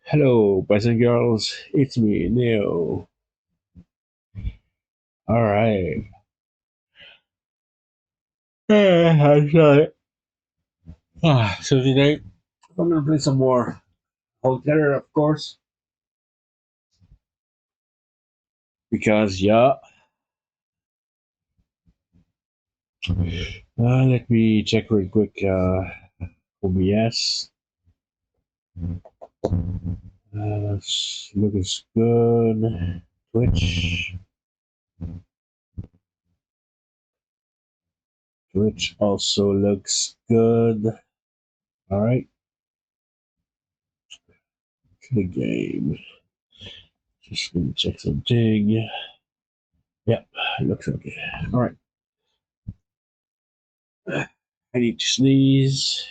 Hello, boys and girls. It's me, Neo. All right. I'm sorry. So today I'm gonna play some more Whole Terror, of course, because yeah. Let me check real quick. OBS. Looks good. Twitch. Twitch also looks good. All right. To the game. Just gonna check something. Yep, looks okay. All right. I need to sneeze.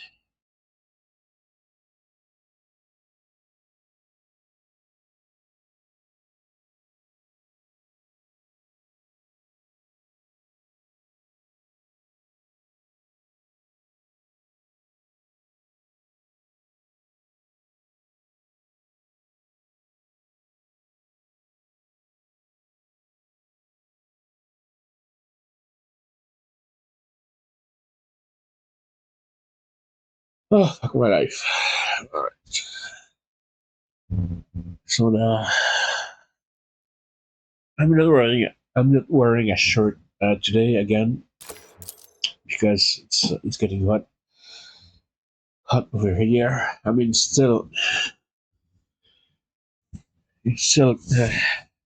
Oh, fuck my life. All right. So now I'm not wearing a shirt today again because it's getting hot over here. I mean, it's still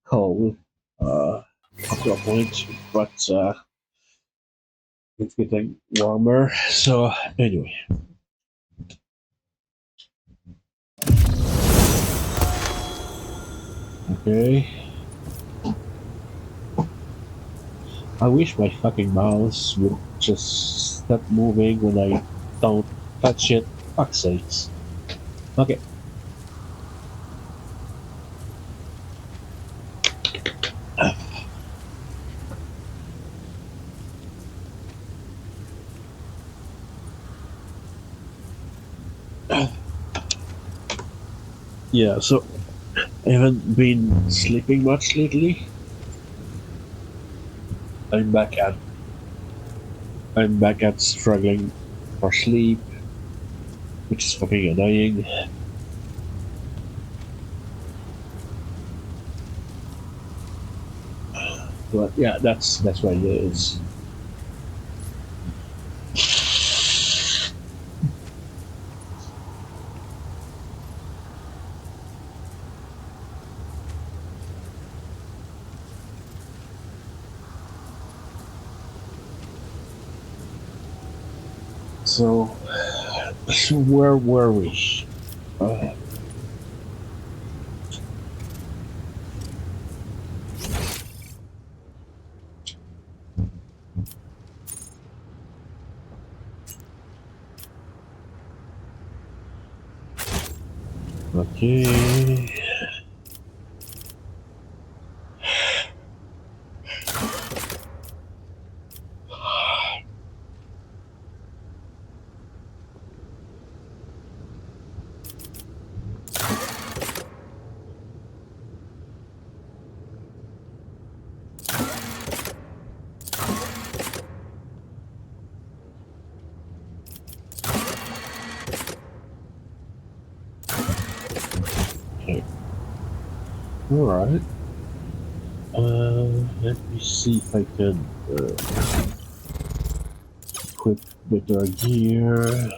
cold up to a point, but it's getting warmer. So anyway, okay. I wish my fucking mouse would just stop moving when I don't touch it. Fuck's sakes. Okay. Yeah, so I haven't been sleeping much lately. I'm back at I'm back at struggling for sleep, which is fucking annoying. But yeah, that's what it is. So, so where were we? Uh, okay. Okay. All right. Let me see if I can equip better gear.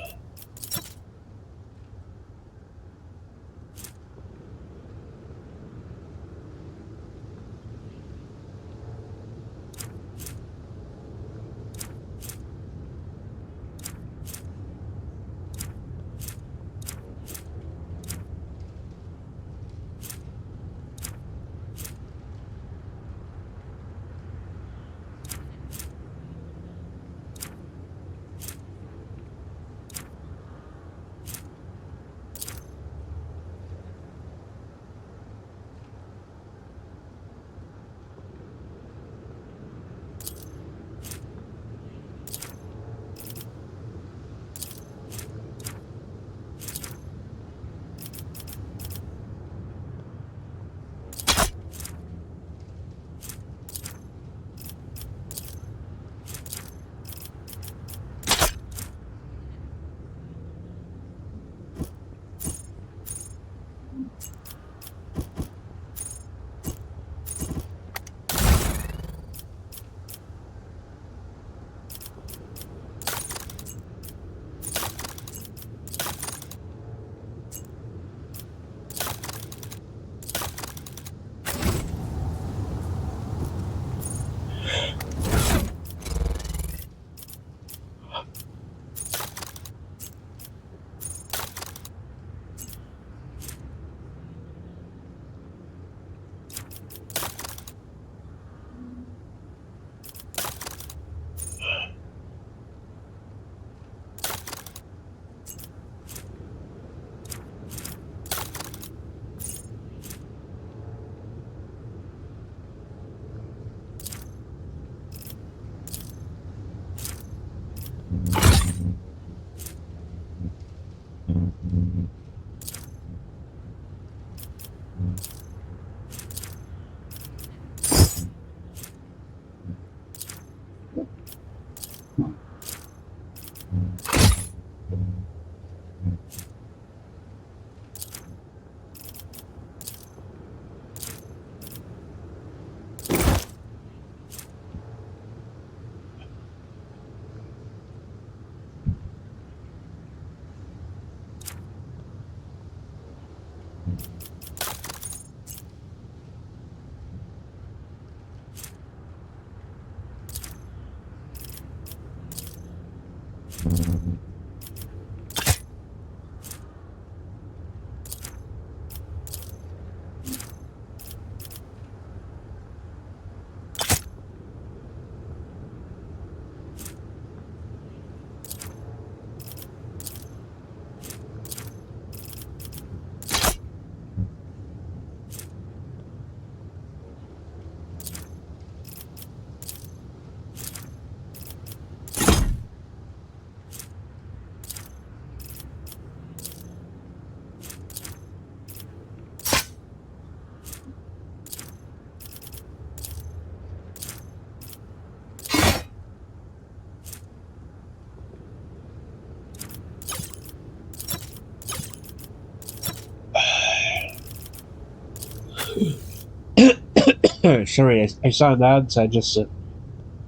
Sorry, I saw an ad, so I just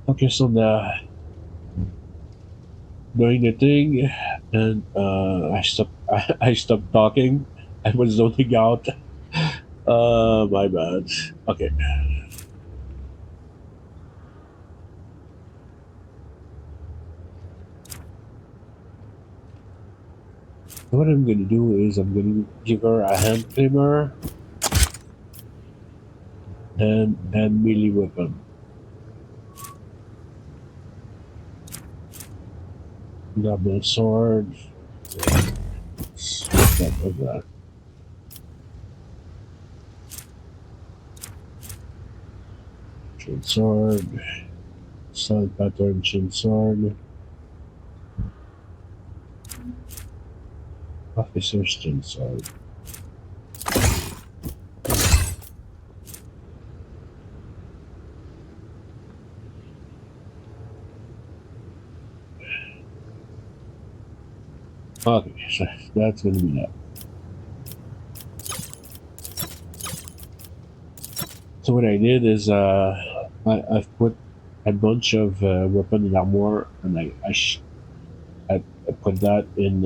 focused on doing the thing, and I stopped. I stopped talking. I was zoning out. My bad. Okay. What I'm gonna do is I'm gonna give her a hand climber and melee weapon. Double sword. That was that. Chain sword. Solid pattern chain sword. Officer's chain sword. Okay, so that's gonna be that. So what I did is I've put a bunch of weapon and armor, and I put that in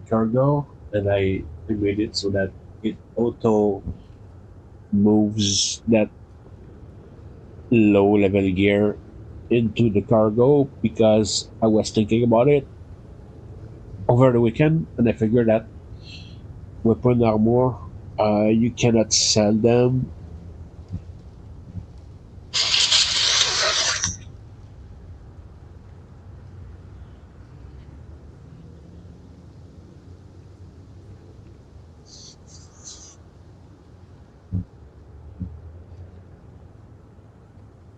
cargo, and I made it so that it auto moves that low level gear into the cargo because I was thinking about it over the weekend, and I figured that weapon armor, you cannot sell them,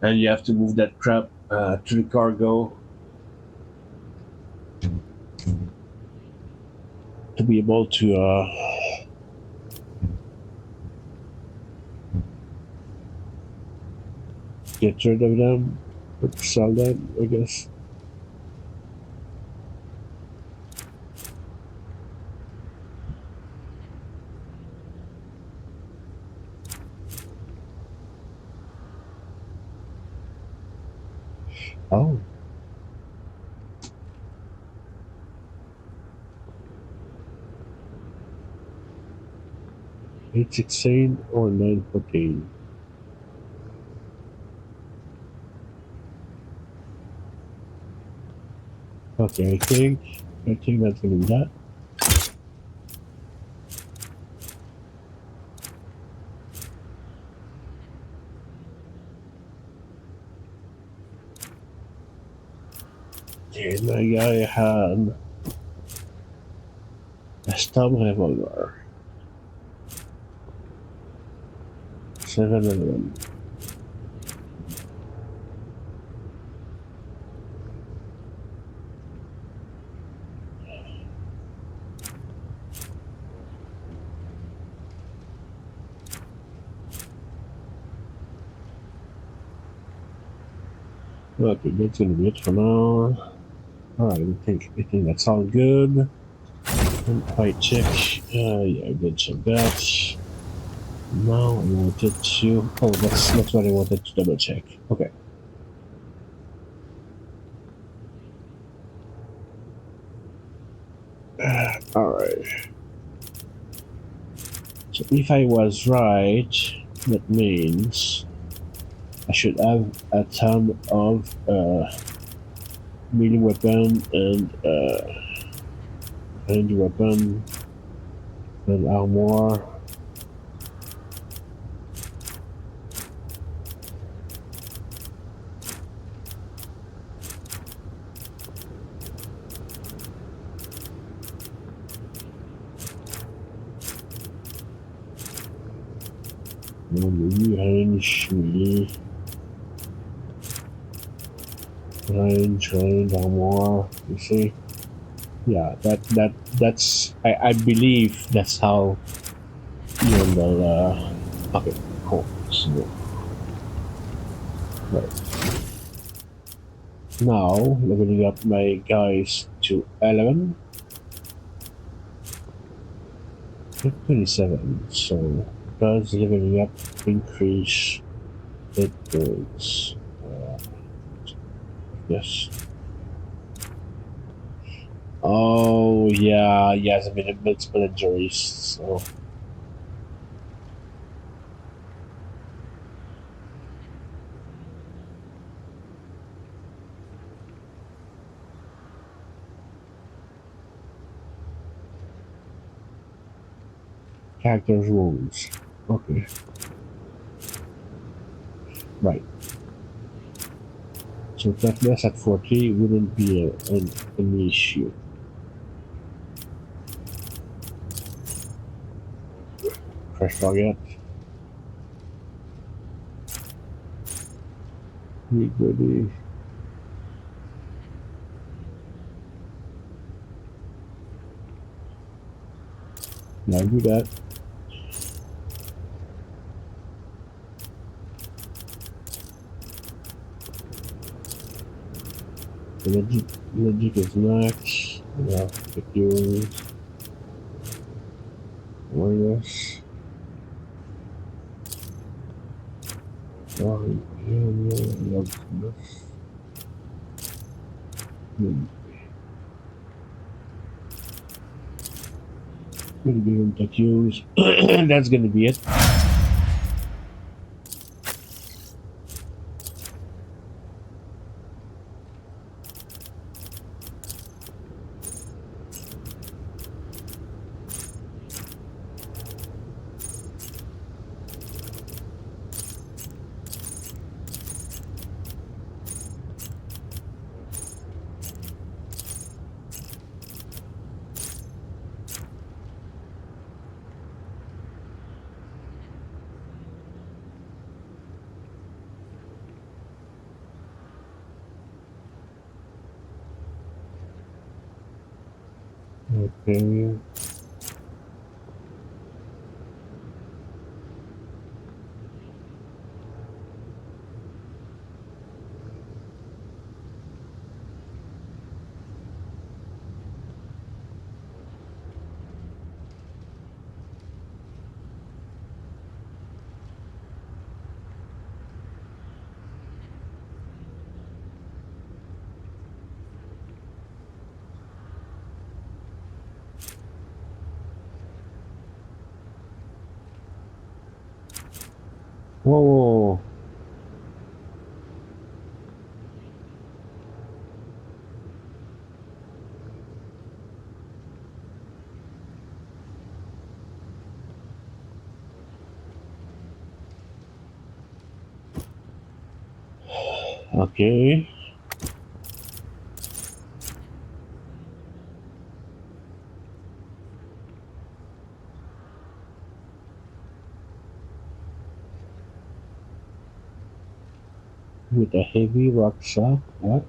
and you have to move that crap to the cargo to be able to get rid of them, or sell them, I guess. Oh, 816 or 914. Okay, I think that's gonna be that. And my guy had a stub revolver. 711. Okay, that's gonna be it for now. Alright, I think that's all good. And if I check, yeah, I did check that. Now I wanted to. Oh, that's what I wanted to double check. Okay. All right. So if I was right, that means I should have a ton of melee weapon and range weapon and armor. Maybe range, armor. You see? Yeah, that's I believe that's how you handle. Okay, cool. So right now, leveling up my guys to 11, 27. So does leveling up increase hit points? Yes. Oh yeah, he has a bit of multiple injuries. So character's wounds. Okay, right. So toughness at 40 wouldn't be an issue. Crash target. Iniquity. Now do that. Logic is max. Yeah, secure. Awareness. Sorry. Yeah, gonna give him to use. That's gonna be it. Okay. Whoa. Okay. With a heavy rucksack. What?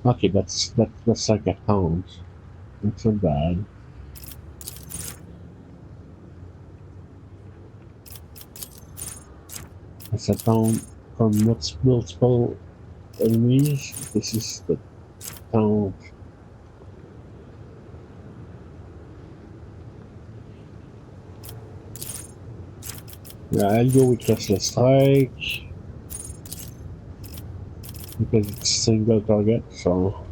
Okay, that's like a town. It's not bad. It's a town from multiple enemies. This is the town. Yeah, I'll go with Cashless Strike because it's single target. So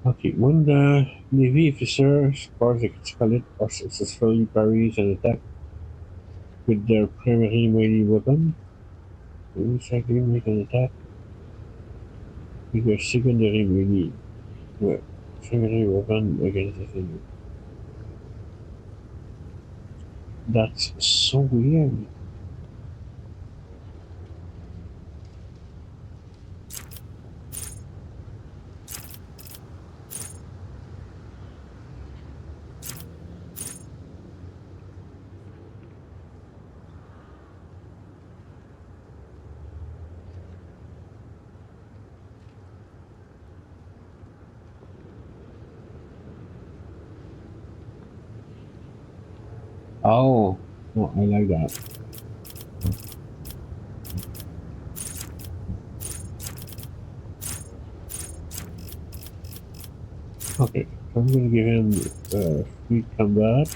okay, when the Navy officer scores a critical hit or successfully parries an attack with their primary melee weapon, they secondly make an attack with their secondary melee primary weapon against the enemy. That's so weird. Oh, oh, I like that. Okay, so I'm gonna give him free combat.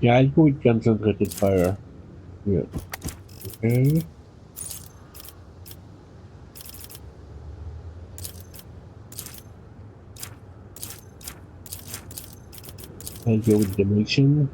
Yeah, I'll go with concentrated fire. Yeah, okay. I'll go with demolition.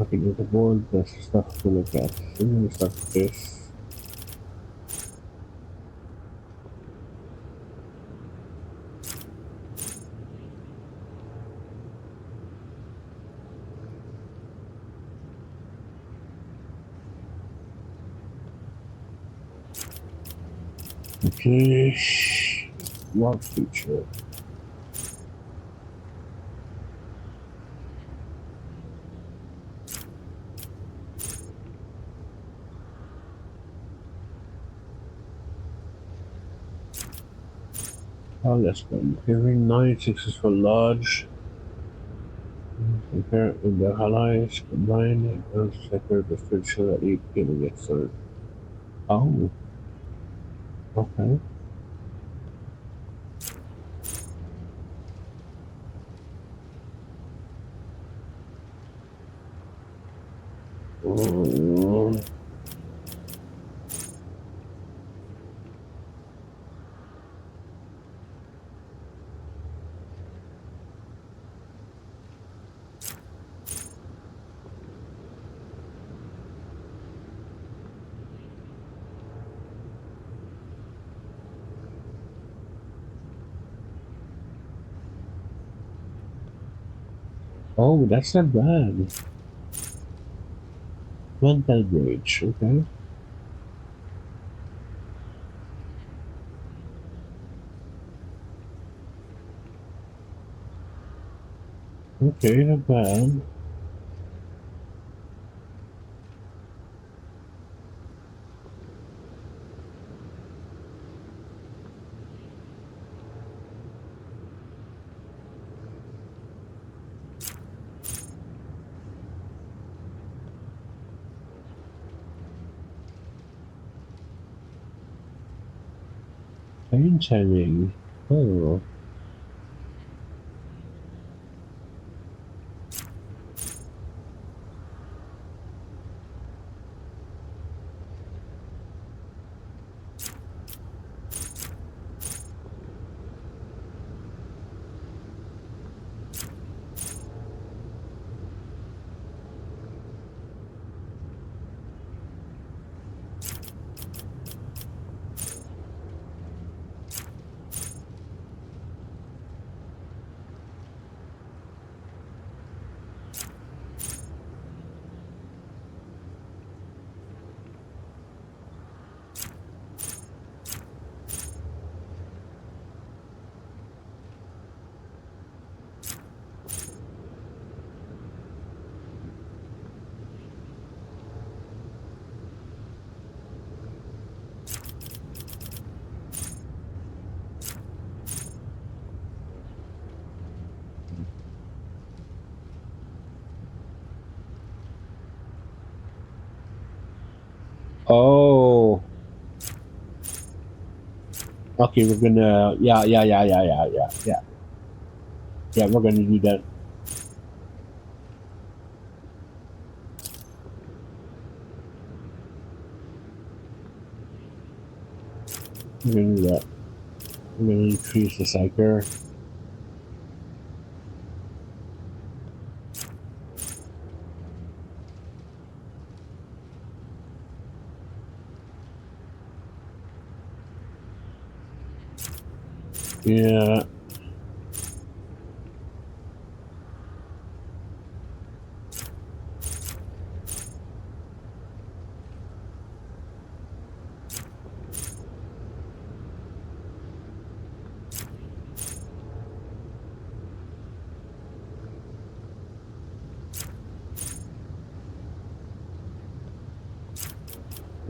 Okay, there's a board, there's stuff to look at. So I'm gonna start with this. Okay. What feature? Oh, let's go. Having 9 successful lodge. Compare with their allies combined and separate the future that 8 killing it third. Oh, okay. Mm. Oh, that's not bad. Mental bridge. Okay. Okay, not bad. Painting. Oh, oh. Okay, we're gonna. Yeah, yeah, yeah, yeah, yeah, yeah, yeah. Yeah, we're gonna do that. We're gonna do that. We're gonna increase the cycle. Yeah.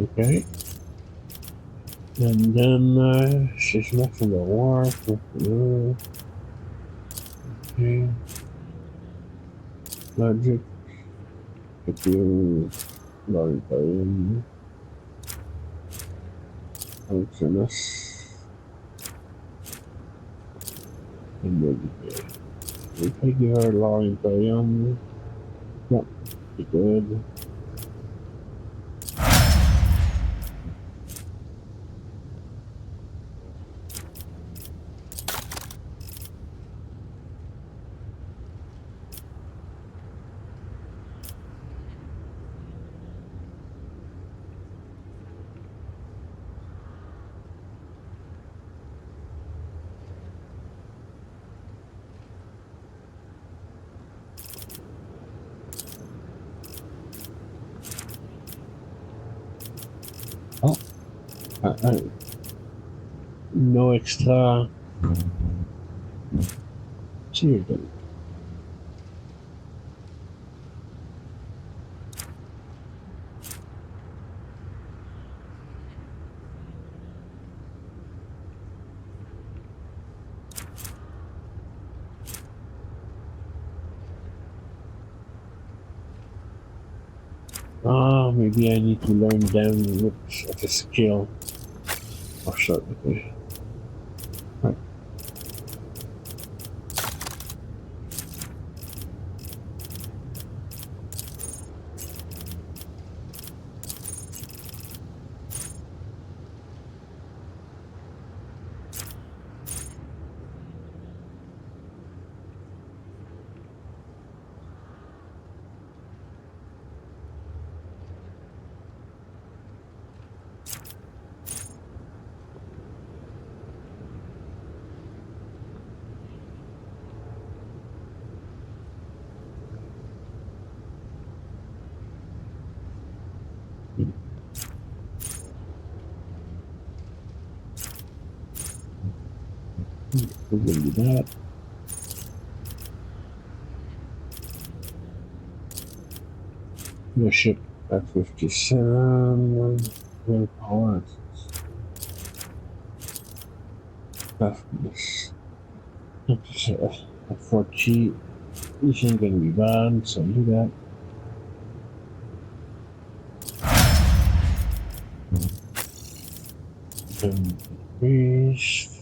Okay. And then she's next to the war. Okay. Logic. Computer. Logic. Functionist. And then we figure law imperium. Yep. Be good. Oh, I, no extra children. Ah, maybe I need to learn them which as a skill. Oh, shit. Okay. Right. We're gonna do that. No ship F-57. Power. F4G. This ain't gonna be bad, so do that. Increase.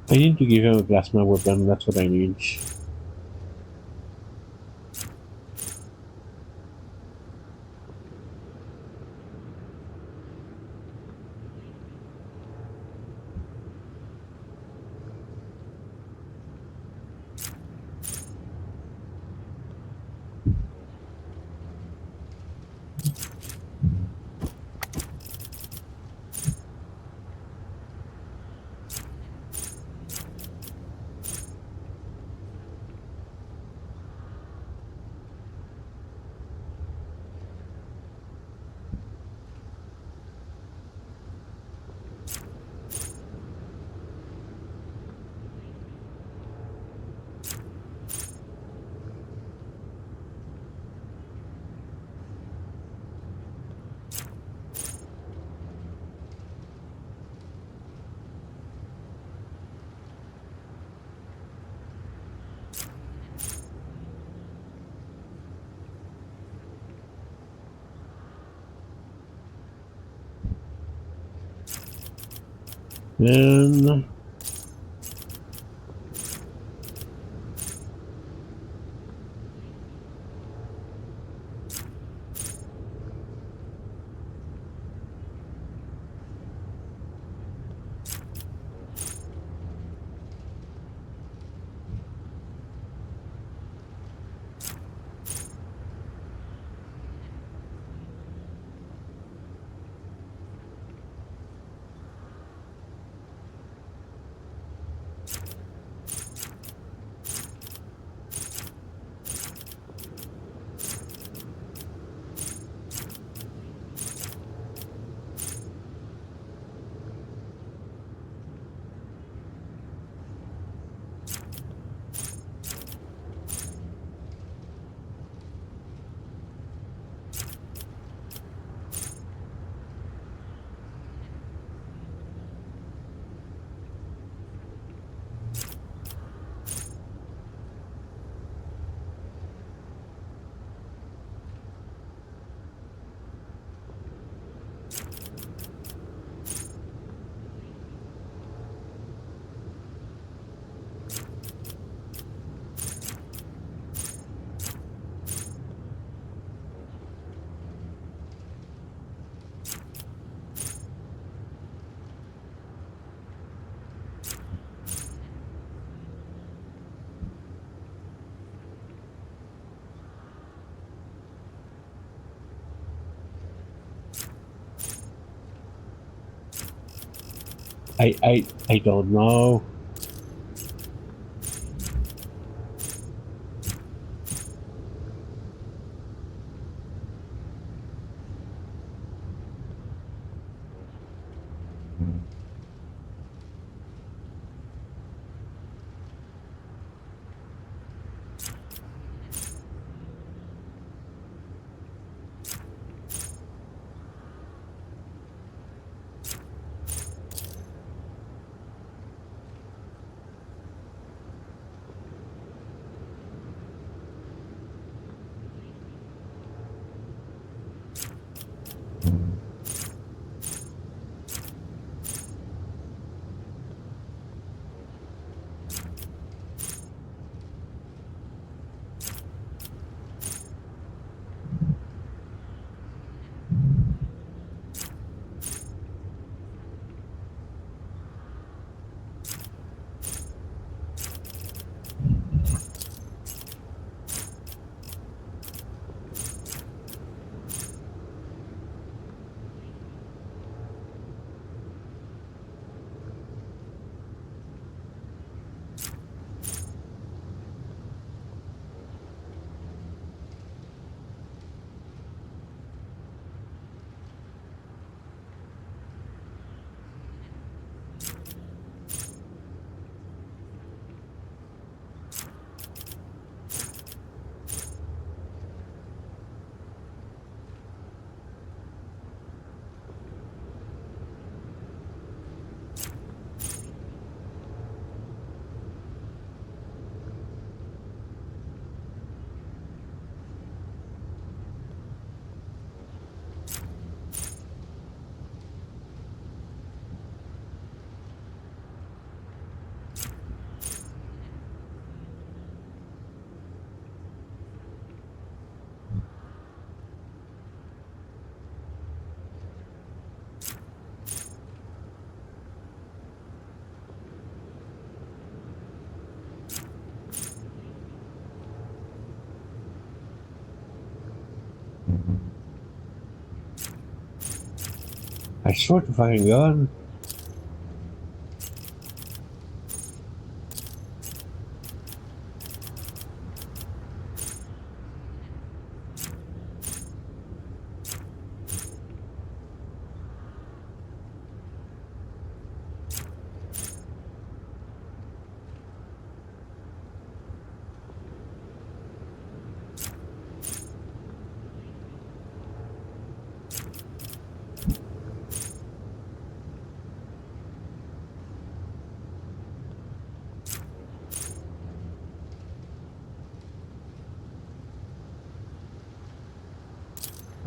I need to give him a plasma weapon, that's what I need. Then I don't know. I swear to fucking God.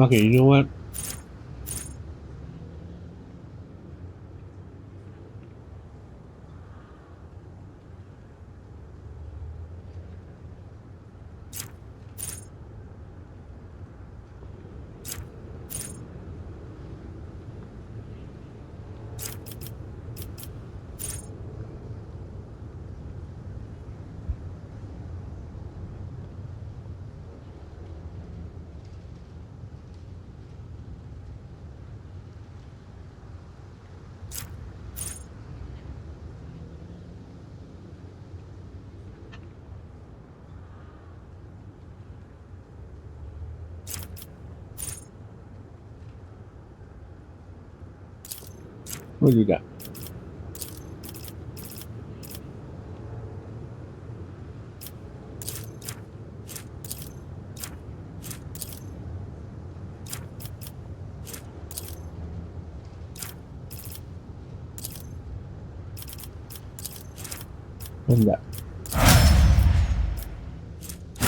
Okay, you know what? What do you got? What do you got?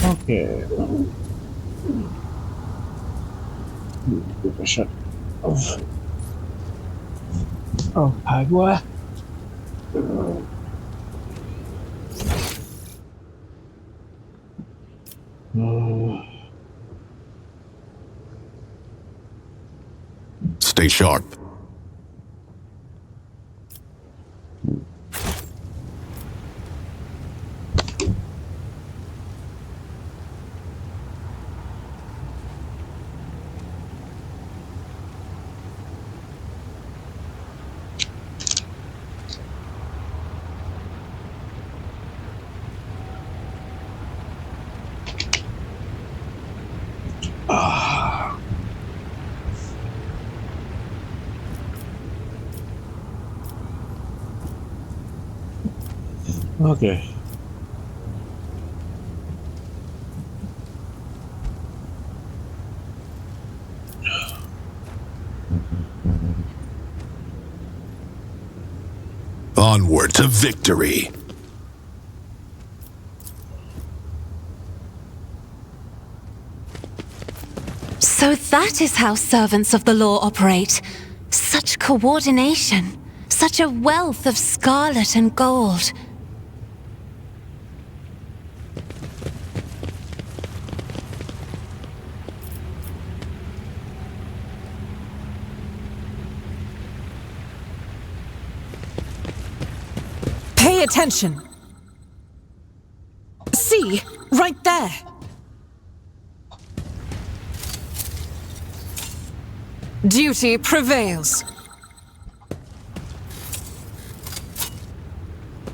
Okay. Give a shot of agua. Uh, Stay sharp. Okay. Onward to victory. So that is how servants of the law operate. Such coordination. Such a wealth of scarlet and gold. Pay attention. See, right there. Duty prevails.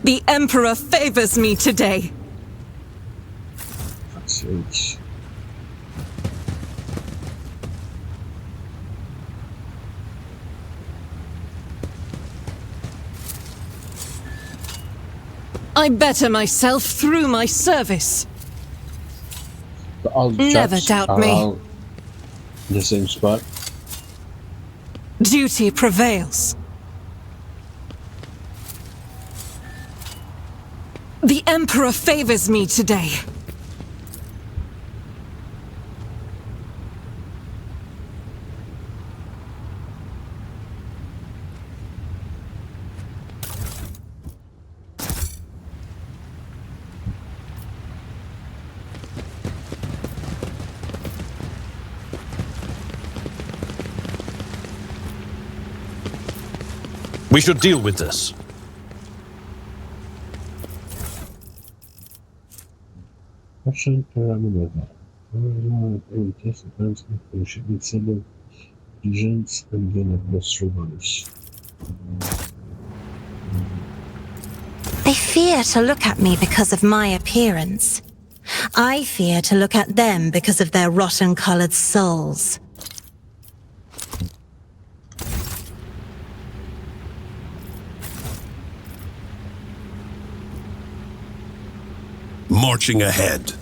The Emperor favors me today. Fuck's sakes. I better myself through my service. All the Never shots doubt are me. all in the same spot. Duty prevails. The Emperor favors me today. We should deal with this. Russian parameter. We should be sending agents and gain a best revenge. They fear to look at me because of my appearance. I fear to look at them because of their rotten-colored souls. Marching ahead.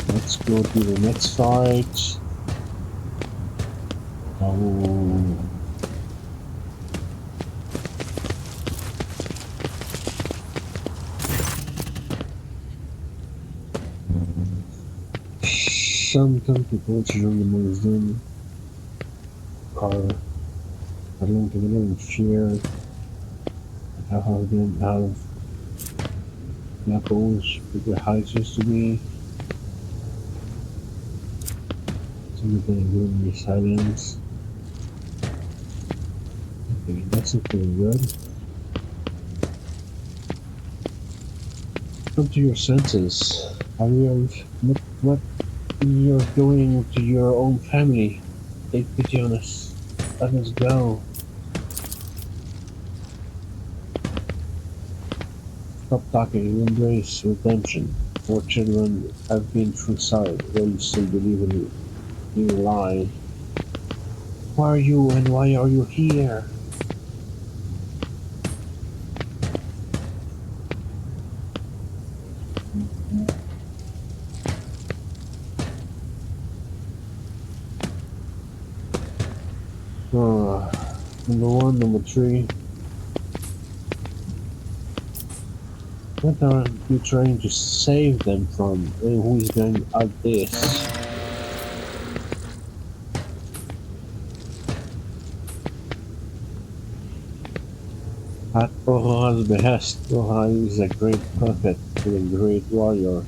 Let's go to the next fight. Oh. Some people join the magazine are linked to in fear. How have them out of knuckles with their heights used to be. Some people are doing the silence. Okay, that's not pretty good. Come to your senses. Have you what you're doing to your own family? Take pity on us. Let us go. Stop talking. Embrace redemption. Four children have been through side. Will you still believe in you lie? Who are you and why are you here? Number one, number three. What are you trying to save them from? And who is going at this? At Orora's behest, Orora is a great prophet and a great warrior.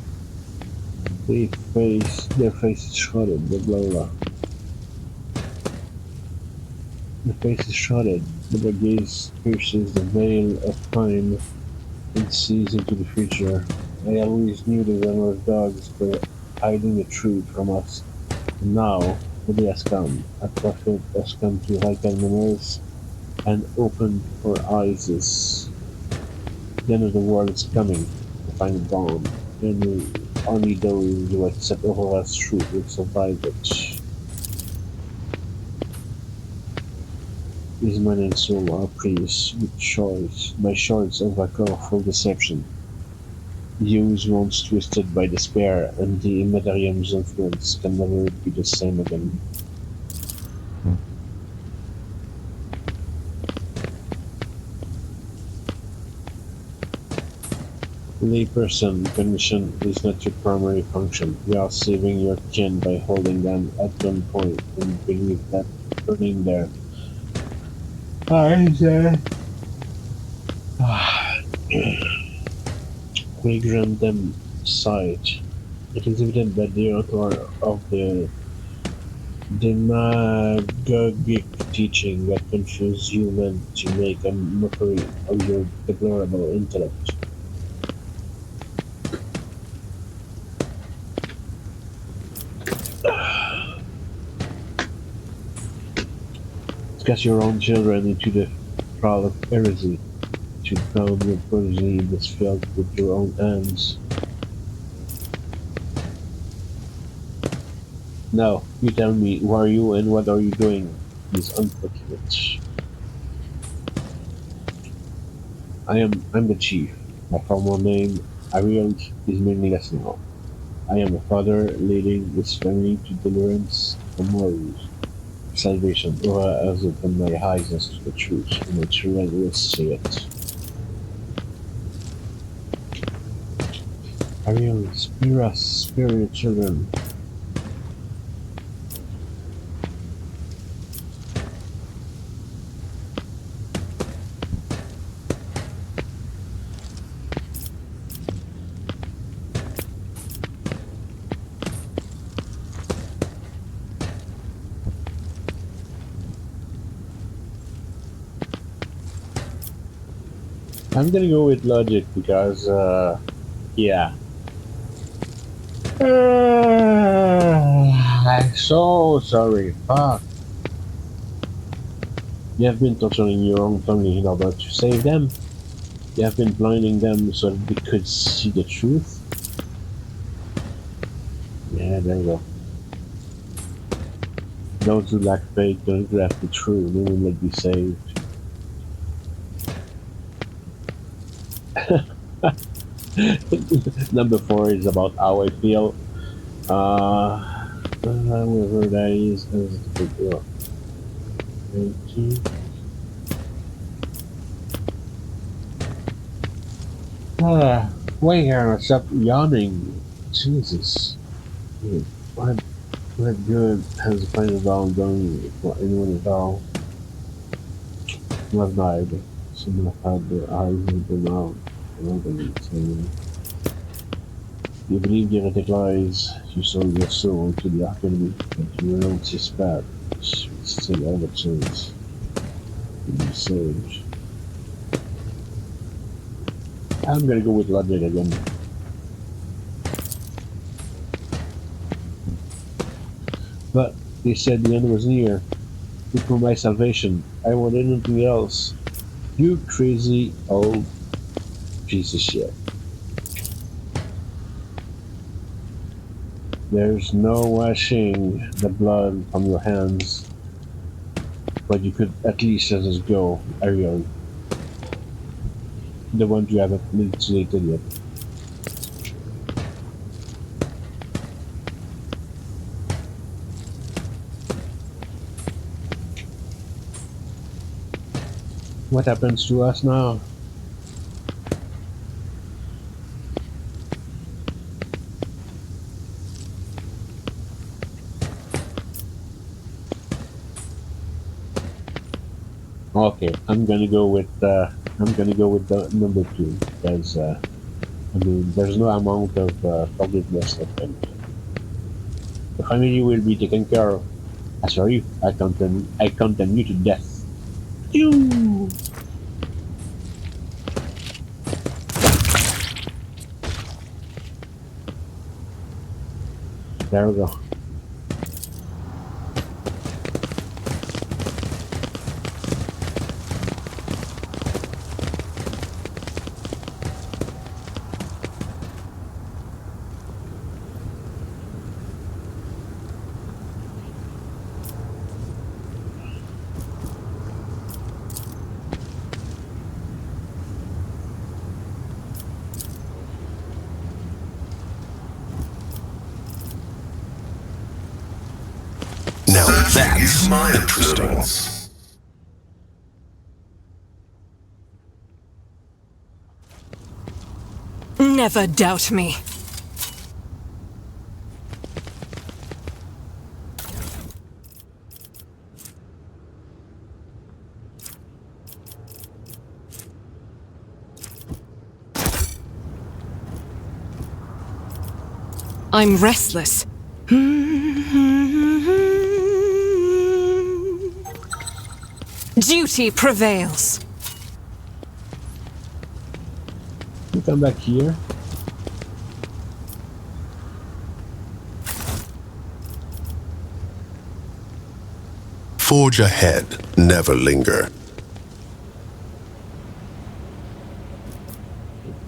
Their face is shrouded, blah blah. The face is shrouded, but the gaze pierces the veil of time and sees into the future. I always knew the venomous dogs were hiding the truth from us. And now, the day has come. A prophet has come to lighten memories and open our eyes. The end of the world is coming. The final dawn. and only those who accept overall truth will survive it. His mind and soul are pleased with choice by choice over colorful deception. Use once twisted by despair, and the Immetarium's influence can never be the same again. Layperson commission is not your primary function. You are saving your kin by holding them at gunpoint and believe that burning their eyes will grant them sight. It is evident that the author of the demagogic teaching that confuse humans to make a mockery of your deplorable intellect. Cast your own children into the trial of heresy, to drown your progeny in this field with your own hands. Now, you tell me, who are you and what are you doing? This unfortunate. I'm the chief. My formal name, Ariel, is meaningless now. I am a father leading this family to deliverance from woes, salvation, or as opened my eyes as to the truth, and my children will see it. Ariel, spare your children. I'm gonna go with logic because, yeah. I'm so sorry. Fuck. You have been torturing your own family in order to save them. You have been blinding them so that they could see the truth. Yeah, there you go. Those who lack faith don't grasp the truth. They will not be saved. Number 4 is about how I feel. Whoever that is the girl. 19. Wait here, stop yawning. Jesus. Dude, what good has playing a doll done for anyone at all? Last night, someone had their eyes open out. You believe the heretic lies, you sold your soul to the academy, but you renounce his path. You still have a chance to be saved. I'm gonna go with logic again. But they said the end was near. Look for my salvation. I wanted nothing else. You crazy old piece of shit. There's no washing the blood from your hands, but you could at least let us go, Ariel. The one you haven't mutilated yet. What happens to us now? Okay, I'm gonna go with the number 2 because I mean there's no amount of forgiveness that can. The family will be taken care of. As for you, I condemn you to death. You. There we go. Now that's interesting. Never doubt me. I'm restless. Duty prevails. You come back here. Forge ahead, never linger.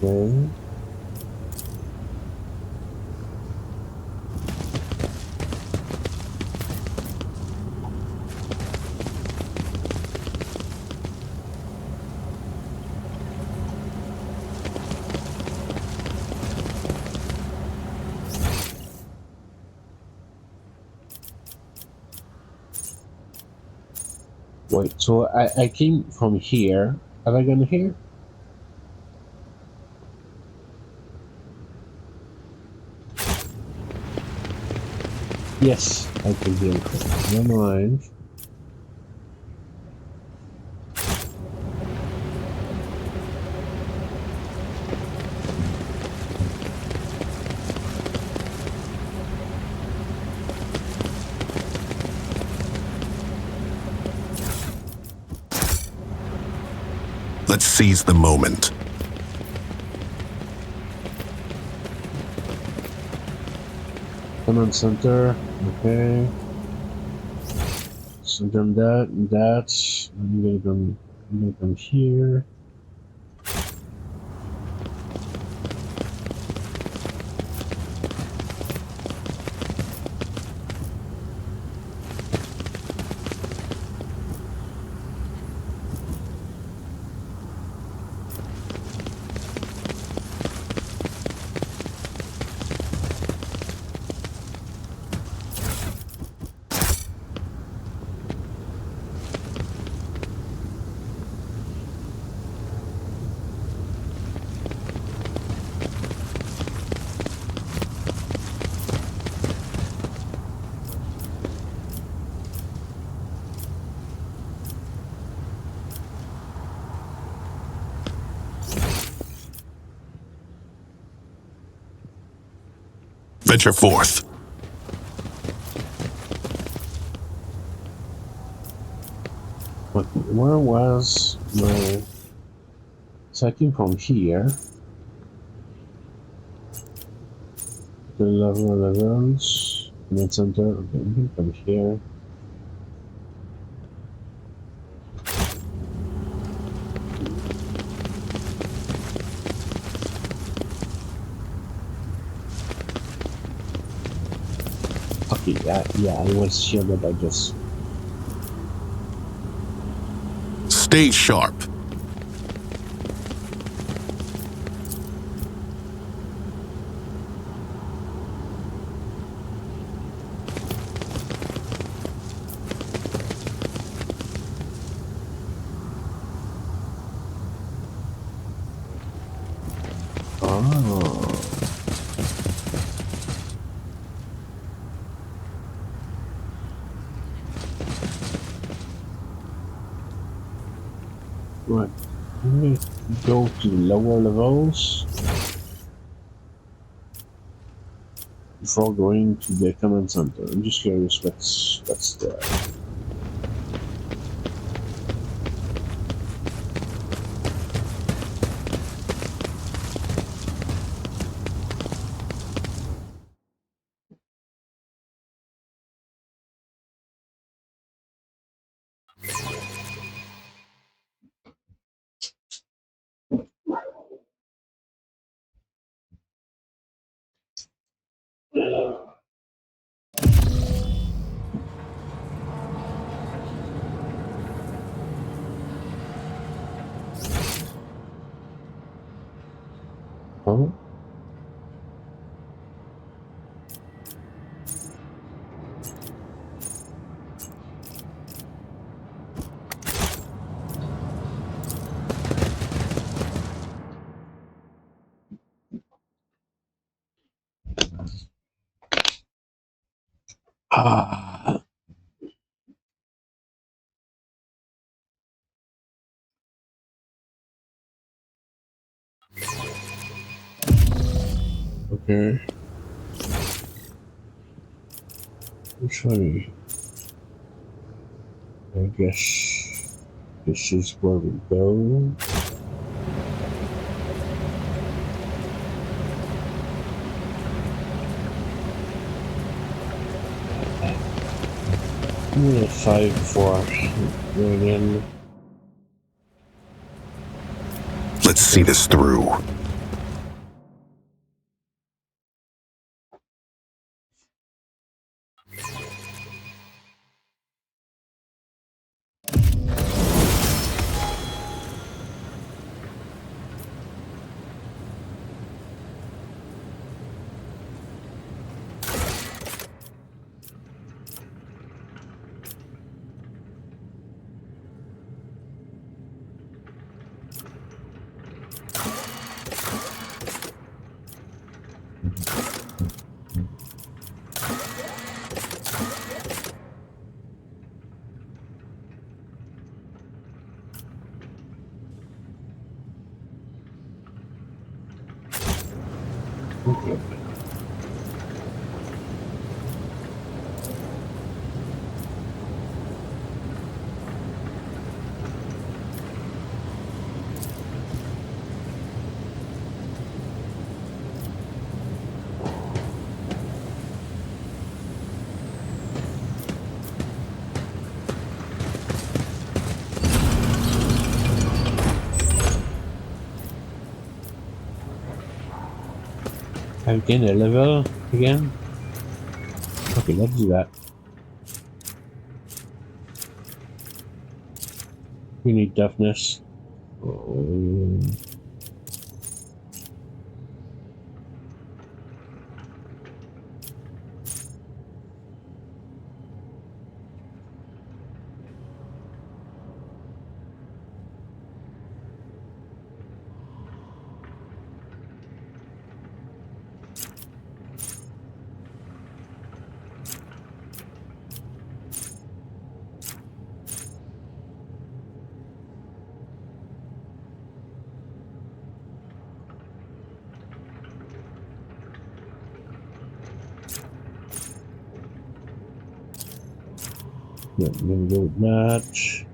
Okay. Wait, so I came from here. Have I gone here? Yes, I can hear it. Never mind. Let's seize the moment. Command center. Okay. So then that's. I'm gonna come here. Venture forth. But where was my? So I came from here. The levels. Command center. Okay, I'm gonna come here. Okay, yeah, I was sure that I just. Stay sharp. Oh. Right. I'm gonna go to lower levels before going to the command center. I'm just curious what's there. Oh. Ah. Okay. Which one? I guess this is where we go. I'm gonna 5-4 going in. Let's see this through. Okay. I'm getting a level again. Okay, let's do that. We need toughness. Oh. Yeah, I'm gonna go with match.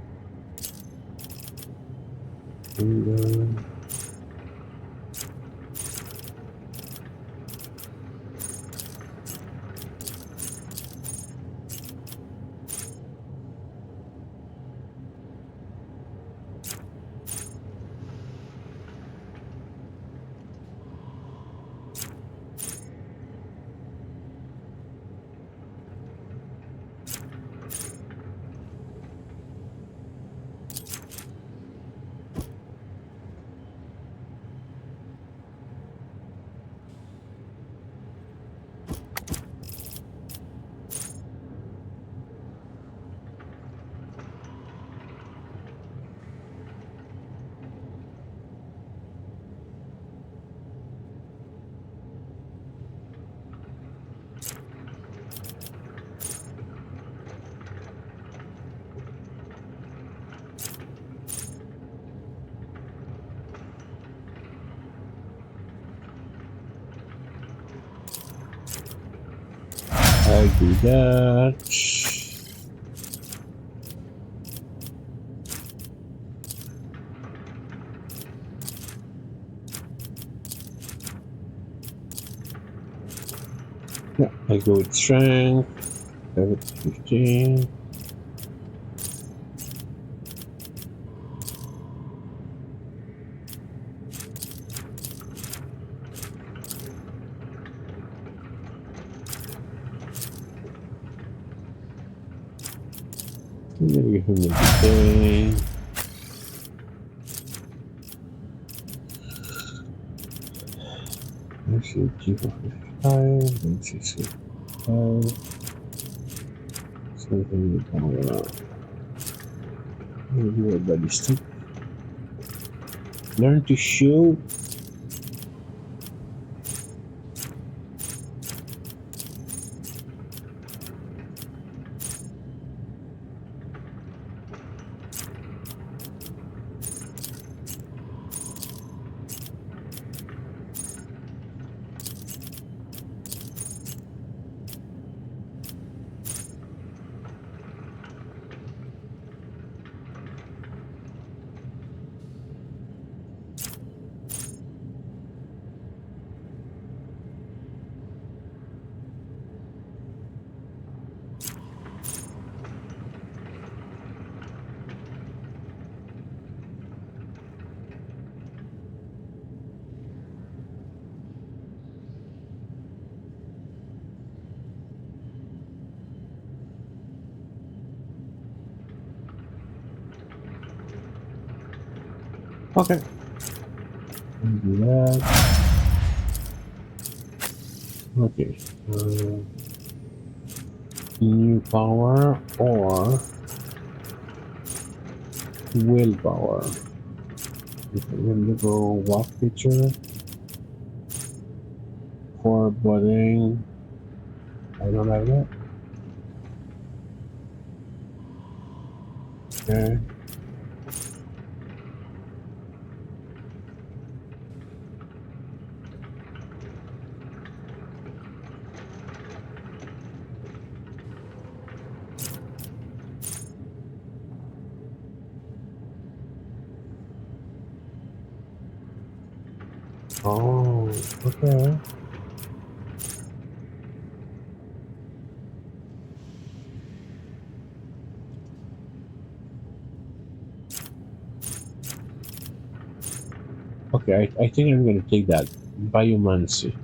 And, I do that. Yeah, I go with strength. 15. I'm gonna give him a day. I should keep it 55. Then 65. Something with power. Maybe everybody stick. Learn to shoot. Okay. Do that. Okay. New power or willpower. Okay, we're gonna go walk feature for budding. I don't have that. Okay. Oh, okay. Okay, I think I'm gonna take that. Biomancy.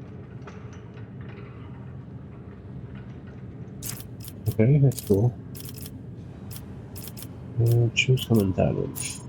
Okay, that's cool. Choose commentaries.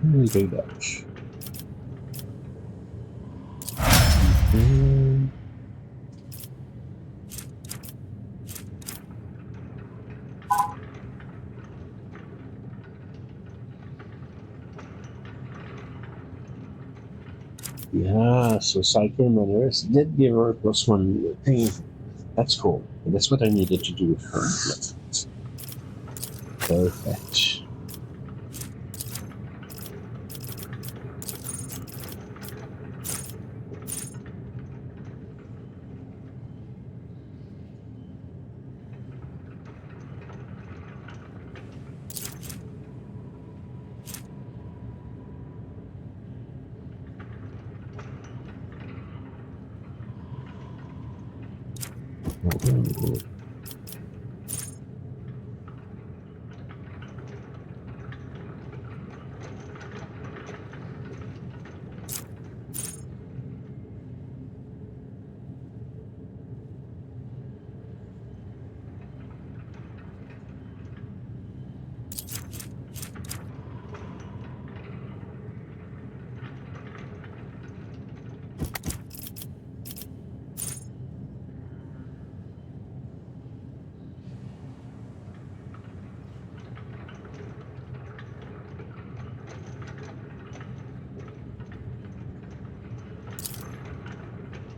We'll take that. Mm, yeah, so Psycho Matters did give her +1 thing. That's cool. And that's what I needed to do with her. Perfect.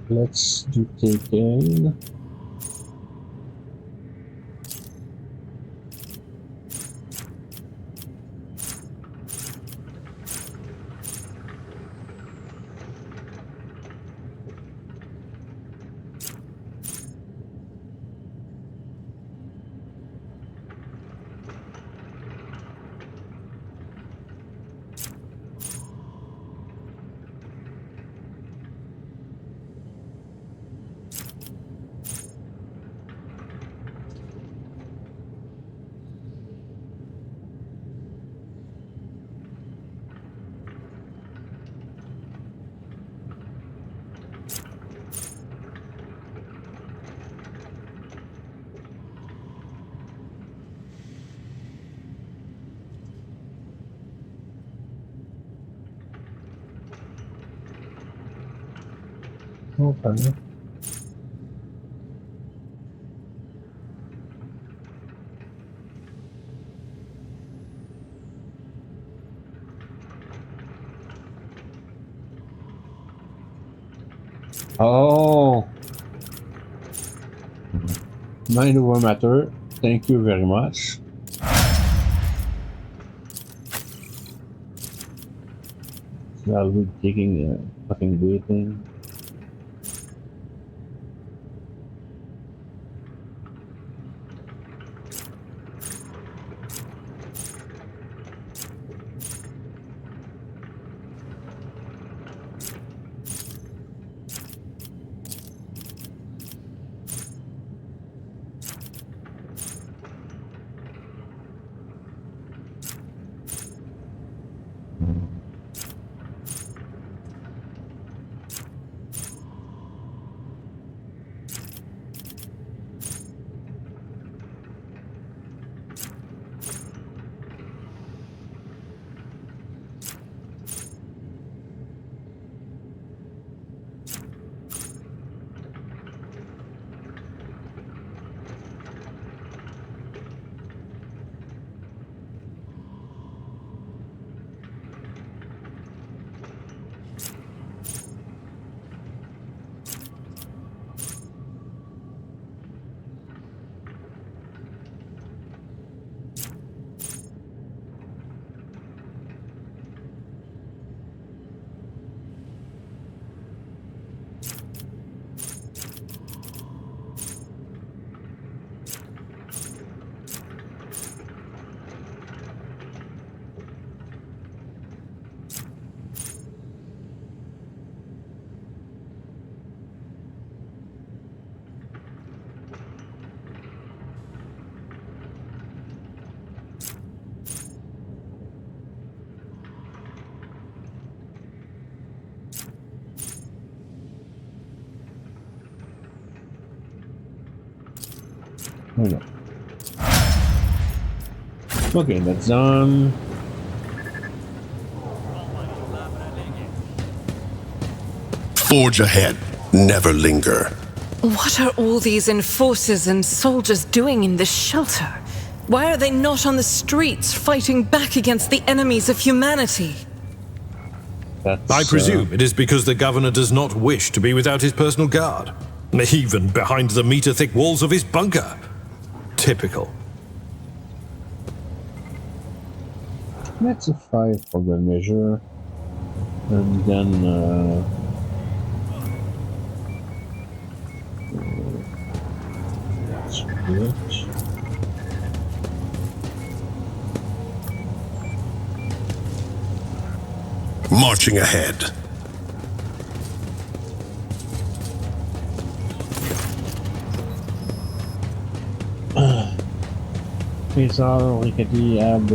Let's do taking. Okay. Oh, mind over matter. Thank you very much. So I'll be taking a fucking beating. Hold on. Okay, that's done. Forge ahead. Never linger. What are all these enforcers and soldiers doing in this shelter? Why are they not on the streets fighting back against the enemies of humanity? That's, I presume it is because the governor does not wish to be without his personal guard, even behind the meter-thick walls of his bunker. Typical. That's a 5 for the measure. And then that's good. Marching ahead. Okay, so we can add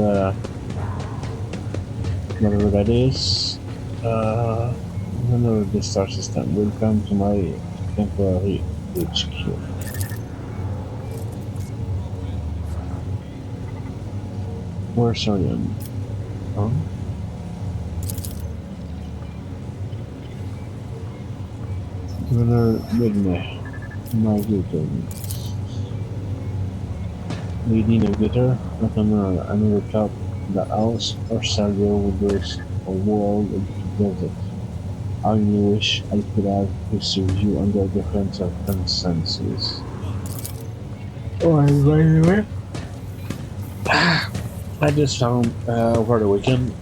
whatever that is. Another the star system will come to my temporary HQ. Where's Orion? Oh. Governor Midney, my greetings. Lady Navigator, not another top the house or Salvio with those a world of desert. I only wish I could have received you under different circumstances. Oh, and by the way, I just found over the weekend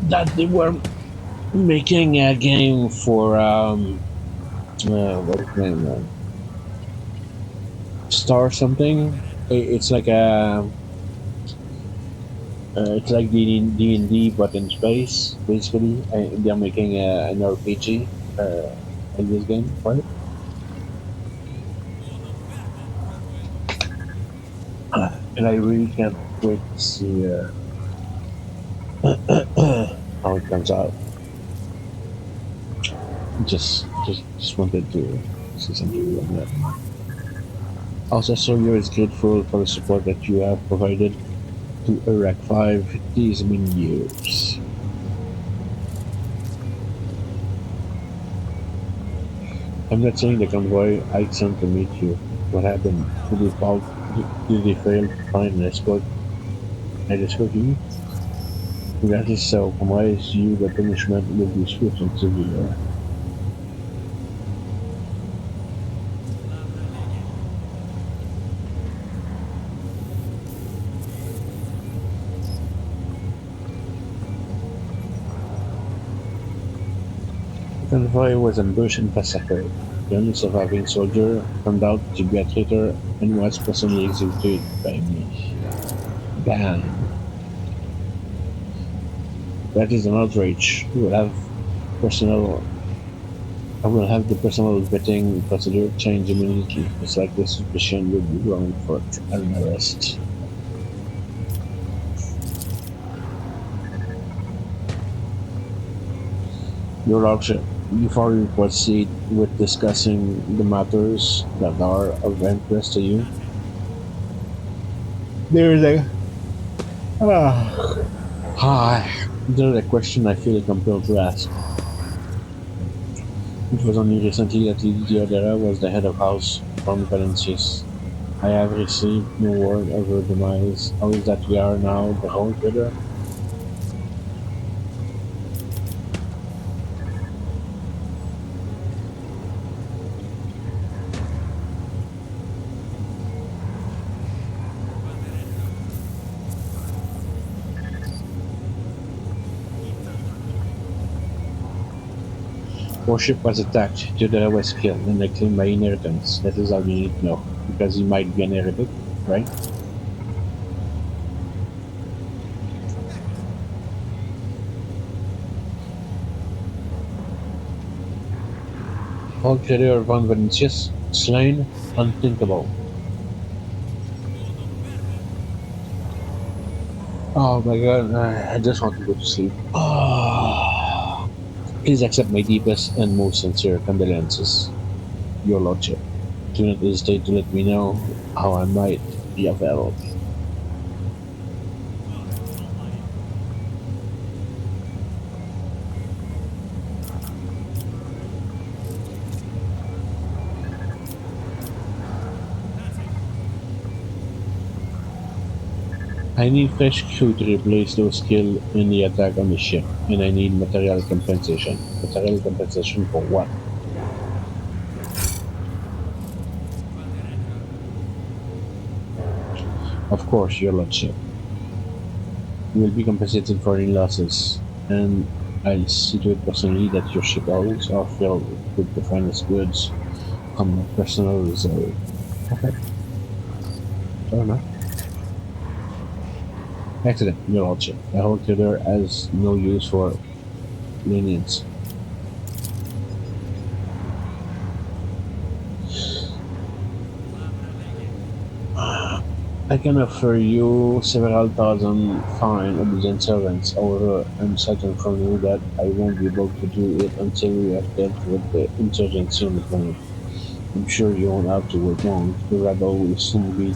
that they were making a game for what's the name? Star something. It's like a it's like D&D but in space, basically. They're making an RPG in this game, right? And I really can't wait to see how it comes out. Just wanted to see something on that. Also, Sawyer is grateful for the support that you have provided to Iraq 5 these many years. I'm not saying the convoy I sent to meet you. What happened? Did they fail to find an escort? And escort you? Regardless of compromise you, the punishment will be swift and severe. Convoy was ambushed and massacred. The only surviving soldier turned out to be a traitor and was personally executed by me. Damn, that is an outrage. Personal I will have the personal vetting procedure change immediately. It's like the suspicion will be wrong for an arrest. Your Lordship, before we proceed with discussing the matters that are of interest to you, there is a there is a question I feel compelled to ask. It was only recently that Lady Diodera was the head of House von Valencius. I have received no word of her demise. How is that we are now the whole together? Our ship was attacked, Diodera was killed, and I claimed my inheritance. That is all you need to know. Because he might be an heretic, right? All Creator von Valencius, slain, unthinkable. Oh my god, I just want to go to sleep. Please accept my deepest and most sincere condolences, Your Lordship. Do not hesitate to let me know how I might be of help. I need fresh crew to replace those killed in the attack on the ship, and I need material compensation. Material compensation for what? Of course, Your Lordship. You will be compensated for any losses, and I'll see to it personally that your ship hulls are filled with the finest goods from my personal reserve. Okay, fair enough. Accident, Your Lordship. I hold Theodore has no use for lenience. I can offer you several thousand fine obedient servants. However, I'm certain from you that I won't be able to do it until we have dealt with the insurgency on the planet. I'm sure you won't have to wait long. The rebel will soon be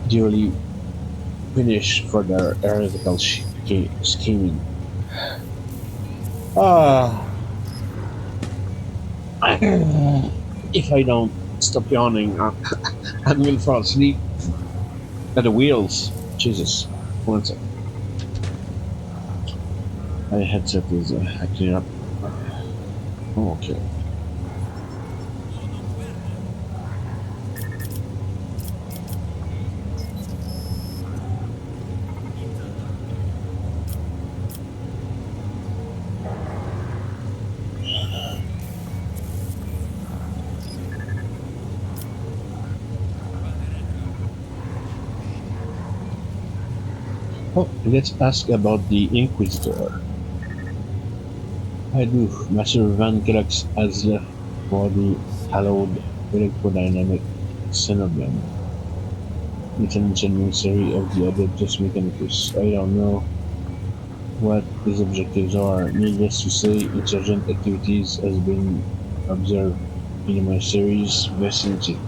duly punished for their heretical scheming. Ah, if I don't stop yawning, I will fall asleep at the wheels. Jesus, one sec. My headset is acting up. Oh, okay. Oh, let's ask about the Inquisitor. I do. Master Van Gelax has left for the hallowed electrodynamic Cenobium. It's an ancient emissary of the Adeptus Mechanicus. I don't know what his objectives are. Needless to say, insurgent activities has been observed in my series vicinity.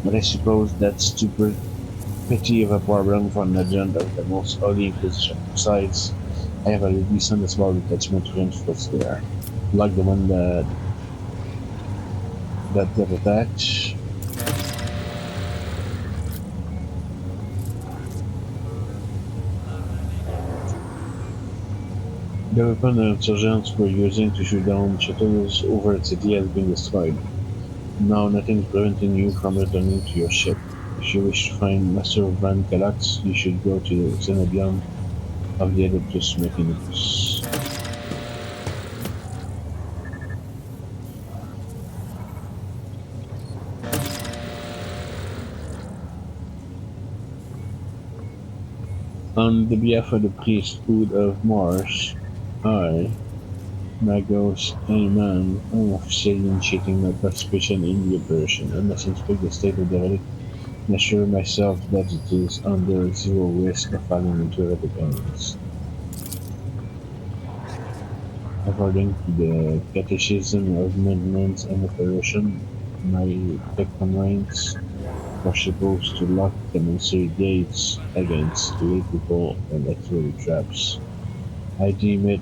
But I suppose that's too petty of a problem for an agent of the most holy Inquisition. Besides, I have already sent a small detachment to reinforce there. Like the one that got attacked. The weapon the insurgents were using to shoot down shuttles over the city has been destroyed. Now nothing is preventing you from returning to your ship. If you wish to find Master Van Calax, you should go to the Xenobion of the Adeptus Mechanicus. On the behalf of the priesthood of Mars, I, Magos Ayman, am officially initiating my participation in the operation. I must inspect the state of the relic and assure myself that it is under zero risk of falling into heretic hands. According to the Catechism of Maintenance and Operation, my Tectomines are supposed to lock the monastery gates against lay people and artillery traps. I deem it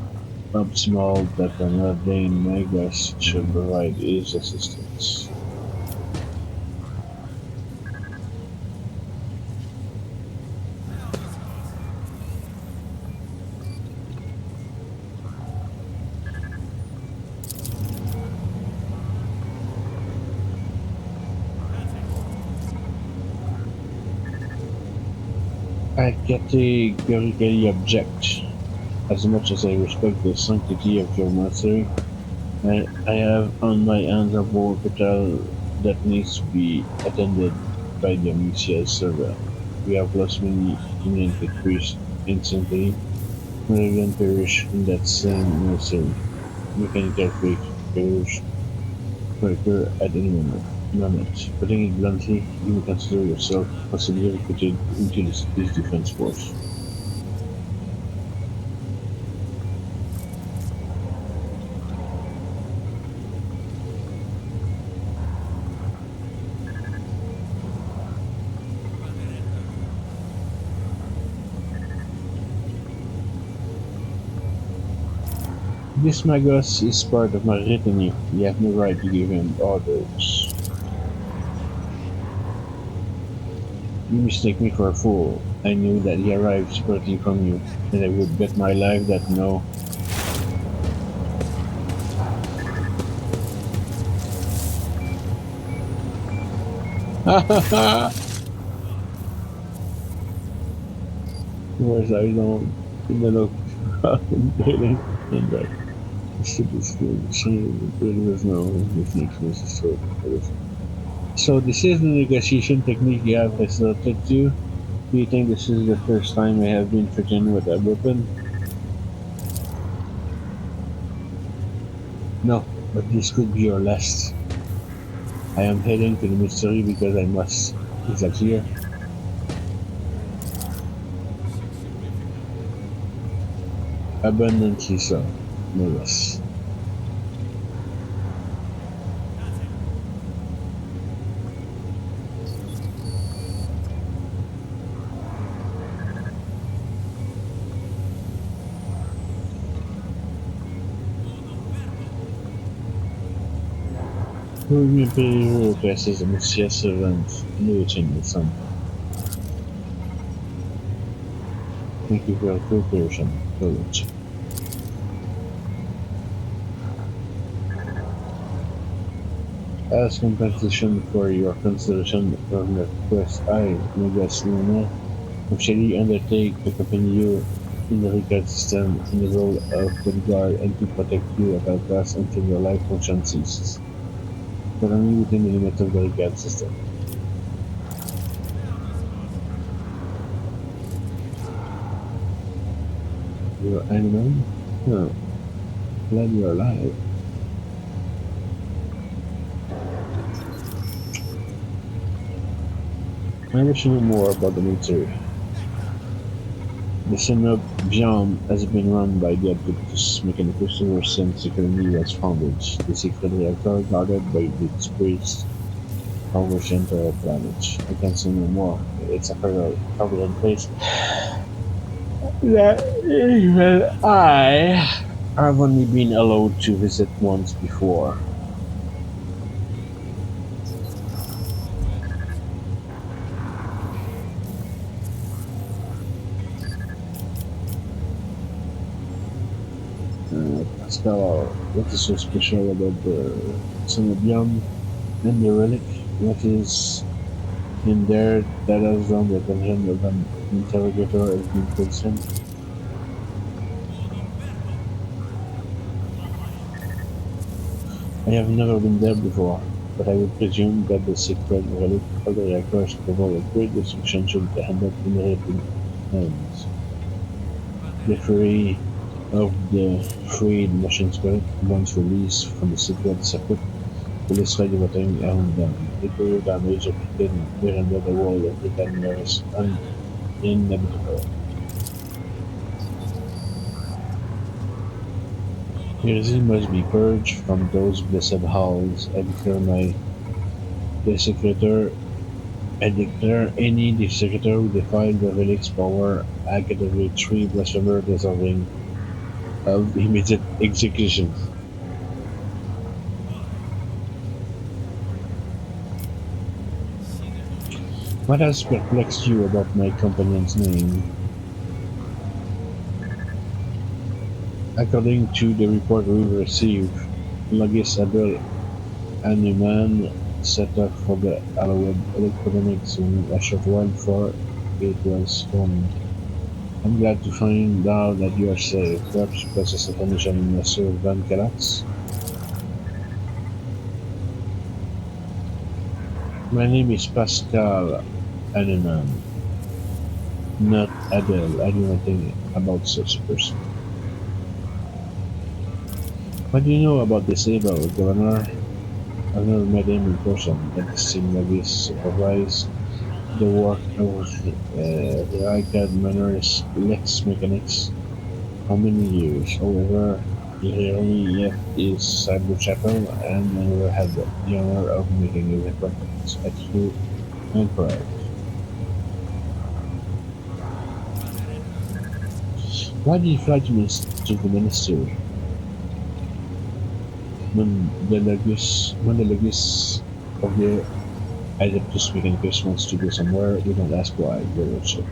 optimal that an ordained magus should provide his assistance. I categorically object. As much as I respect the sanctity of your monastery, I have on my hands a war capital that needs to be attended by the Amicia server. We have lost many eminent priests instantly, one even perished in that same monastery. Mechanical failures could occur at any moment. Putting it bluntly, you may consider yourself possibly recruited into this defense force. This Magos is part of my retinue. You have no right to give him orders. You mistake me for a fool. I knew that he arrived separately from you, and I would bet my life that no. Whereas I don't, in the look, dating, and that stupid school, saying there was no, this next was a sort of. So this is the negotiation technique you have resorted to. Do you think this is the first time I have been threatened with a weapon? No, but this could be your last. I am heading to the mystery because I must. Is that clear? Abundantly so, no less. Who will be requested a Messiah servant in the sun? Thank you for your cooperation, Village. As compensation for your consideration of the request, I, Megas Luna, officially undertake to accompany you in the regard system in the role of bodyguard and to protect you at all costs until your life function ceases. But only within the limits of the regard system. Your animal? Huh. Glad you're alive. I wish to know more about the military. The Senate Biom has been run by the Adeptus Mechanicus ever since the colony was founded. The secret reactor guarded by its priests covers the entire planet. I can say no more. It's a covered place that even I have only been allowed to visit once before. Pascal, what is so special about the Cenobium and the relic? What is in there that has drawn the attention of an interrogator has been concerned? I have never been there before, but I would presume that the secret relic of the reactor is capable of great destruction should end up in the hands. The theory of the freed machine spirit, once released from the secret circuit, will destroy everything around them. Nuclear damage affected will render the world of the Terminus uninhabitable. Heresy must be purged from those blessed halls and declare my desecrator and declare any desecrator who defied the relic's power a category 3 blasphemer deserving of immediate execution. What has perplexed you about my companion's name? According to the report we received, Logis Abel Hanuman set off for the Hallowed electronics when a short while before it was storming. I'm glad to find out that you are safe. Perhaps you possess information in Monsieur Van Calax? My name is Pascal Hanuman, not Adele. I do nothing about such a person. What do you know about this able, Governor? I've never met him in person, but it seemed like he supervised the work of the arcade Manor's Lex Mechanics. How many years? However, he only left his cyber chapel and never had the honor of meeting his acquaintance at you and proud. Why did you fly to the ministry? When the Legis of the Adeptus Mechanicus wants to go somewhere, we don't ask why, your lordship.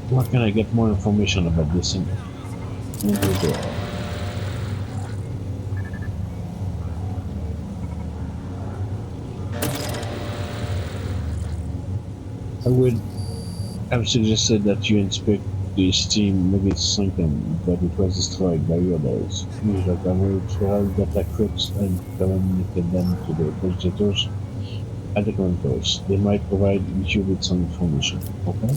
Where can I get more information about this individual? I would have suggested that you inspect the steam Legis Sanctum, but it was destroyed by rebels. We recovered several data crypts and communicated them to the legislators at the concourse. They might provide you with some information. Okay?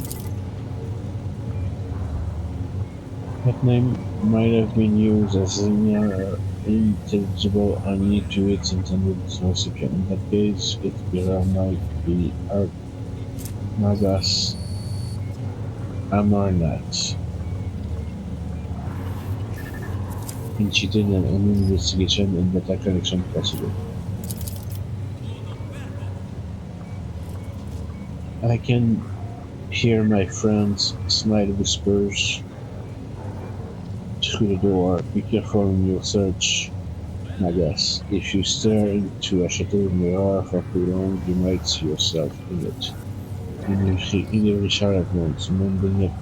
That name might have been used as intelligible only to its intended recipient. In that case, its bearer might be Armagas Amarnath. Initiated an investigation and data collection procedure. I can hear my friend's snide whispers through the door. Be careful in your search, Magas. If you stare into a chateau mirror for too long, you might see yourself in it. In every shower at once, mending it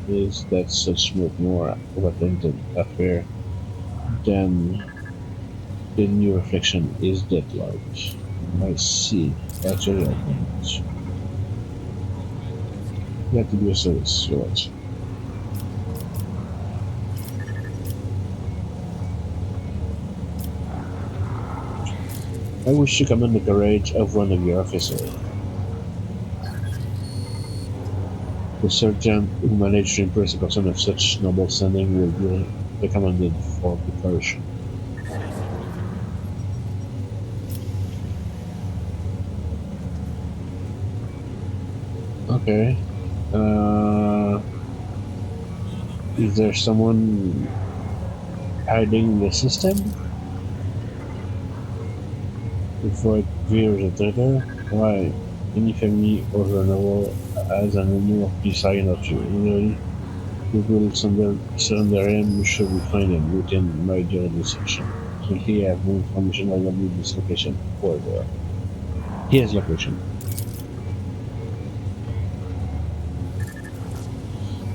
is that such smoke more of a tainted affair than the new reflection is death-like. I see. Actually, I don't. Glad to be of service, Lord. I wish to commend the courage of one of your officers. The sergeant who managed to impress a person of such noble standing will be recommended for preparation. Okay. Is there someone hiding the system? Before it veers a traitor? Why? Any family or novel has an enemy of design of you. Really? You will surrender him, you should find him within my jurisdiction. Currently, I have no information regarding this location. However, here's location.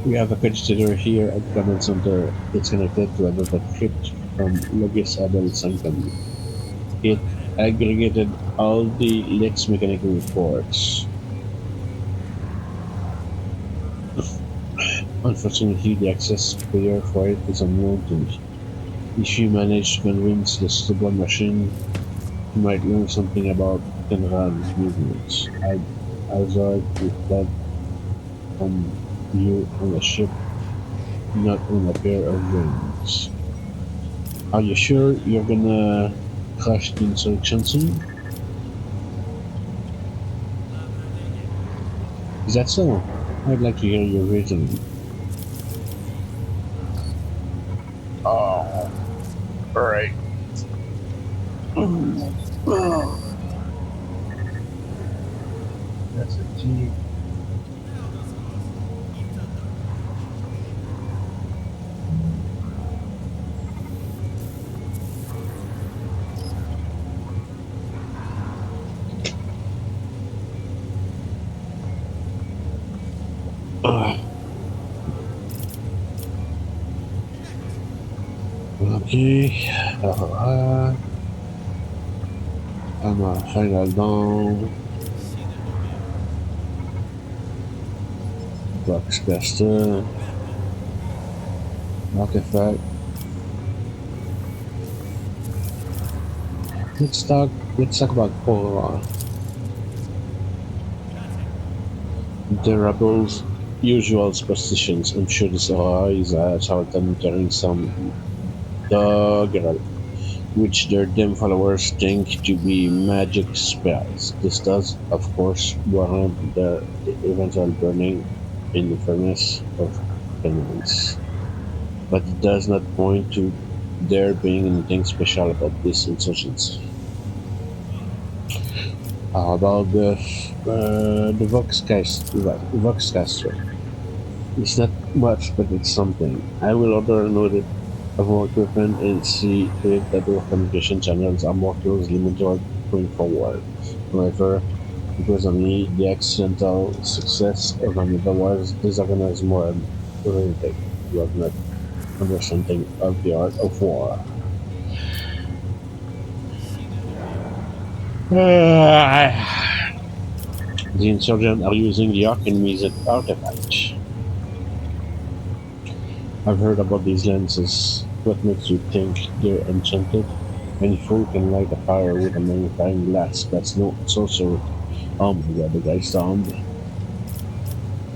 We have a cogitator here at the command center. It's connected to another crypt from Logis Abel Sanctum. It aggregated all the Lex mechanical reports. Unfortunately, the access payer for it is unknown to me. If you manage to convince the stubborn machine, you might learn something about Tenran's movements. I'd also with that You on a ship, not on a pair of wings. Are you sure you're gonna crush the insurgency? Is that so? I'd like to hear your reasoning. Oh, alright. That's a G. Okay. I'm a final down. Box caster. Artifact. Let's talk about Aura. The rebels' usual superstitions. I'm sure this Aura is a charlatan carrying some doggerel, which their dim followers think to be magic spells. This does, of course, warrant the eventual burning in the furnace of penance, but it does not point to there being anything special about this insurgency. How about the Voxcaster? It's not much, but it's something. I will order a note of more equipment and see to it that the communication channels are more closely monitored going forward. However, because of me, the accidental success of another was disorganized more horrific. You have not understanding of the art of war. The insurgents are using the Archimedes artifact. I've heard about these lenses. What makes you think they're enchanted? Any fool can light a fire with a magnifying glass. That's no sorcery. Oh my god, the guy's downed.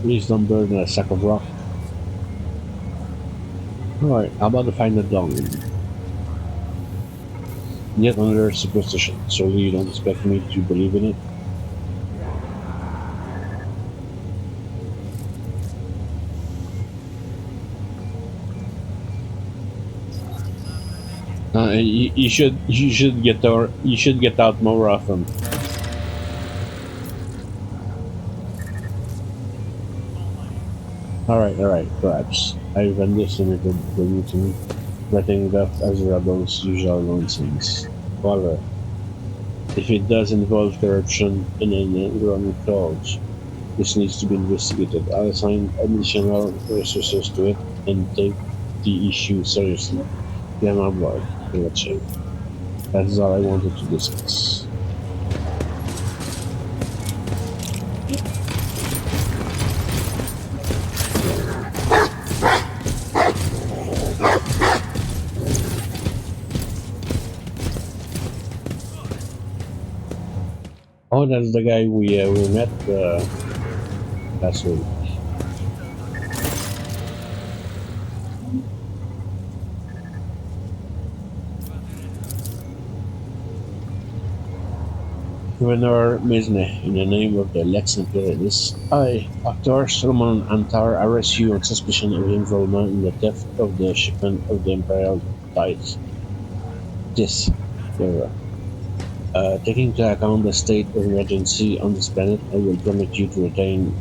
Please don't burn a sack of rock. Alright, how about the final dawn? Yet another superstition. Surely you don't expect me to believe in it? You should get out more often. Alright, perhaps. I've underestimated the meeting, letting that as rebels usual nonsense. However, if it does involve corruption in an environment college, this needs to be investigated. I'll assign additional resources to it and take the issue seriously. Get on board, watching. That's all I wanted to discuss. Oh, that's the guy we met last week. Governor Misne, in the name of the Lex Imperialis, I, Actor Solomon Antar, arrest you on suspicion of involvement in the theft of the shipment of the Imperial tithes. This, there. Taking into account the state of emergency on this planet, I will permit you to retain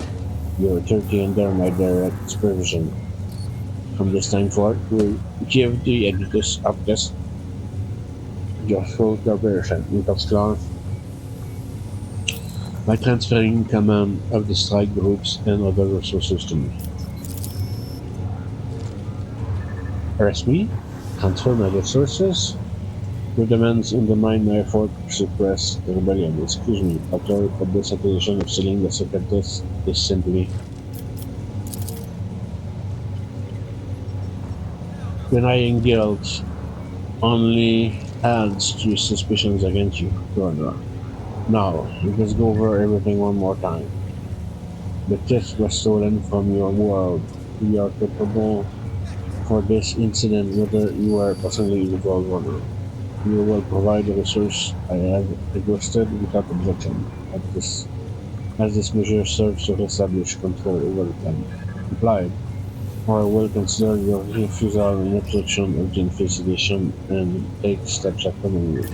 your authority under my direct supervision. From this time forth, we'll give the editors of this your full cooperation. In particular, by transferring command of the strike groups and other resources to me. Arrest me? Transfer my resources? Your demands undermine my effort to suppress the rebellion. Excuse me, Doctor, but this accusation of stealing the secret test is simply denying guilt only adds to suspicions against you, Governor. Now, let's go over everything one more time. The chest was stolen from your world. We are culpable for this incident whether you are personally involved or not. You will provide the resource I have requested without objection. As this measure serves to establish control over the plant. Complied, or I will consider your refusal an obstruction of the investigation and take steps accordingly.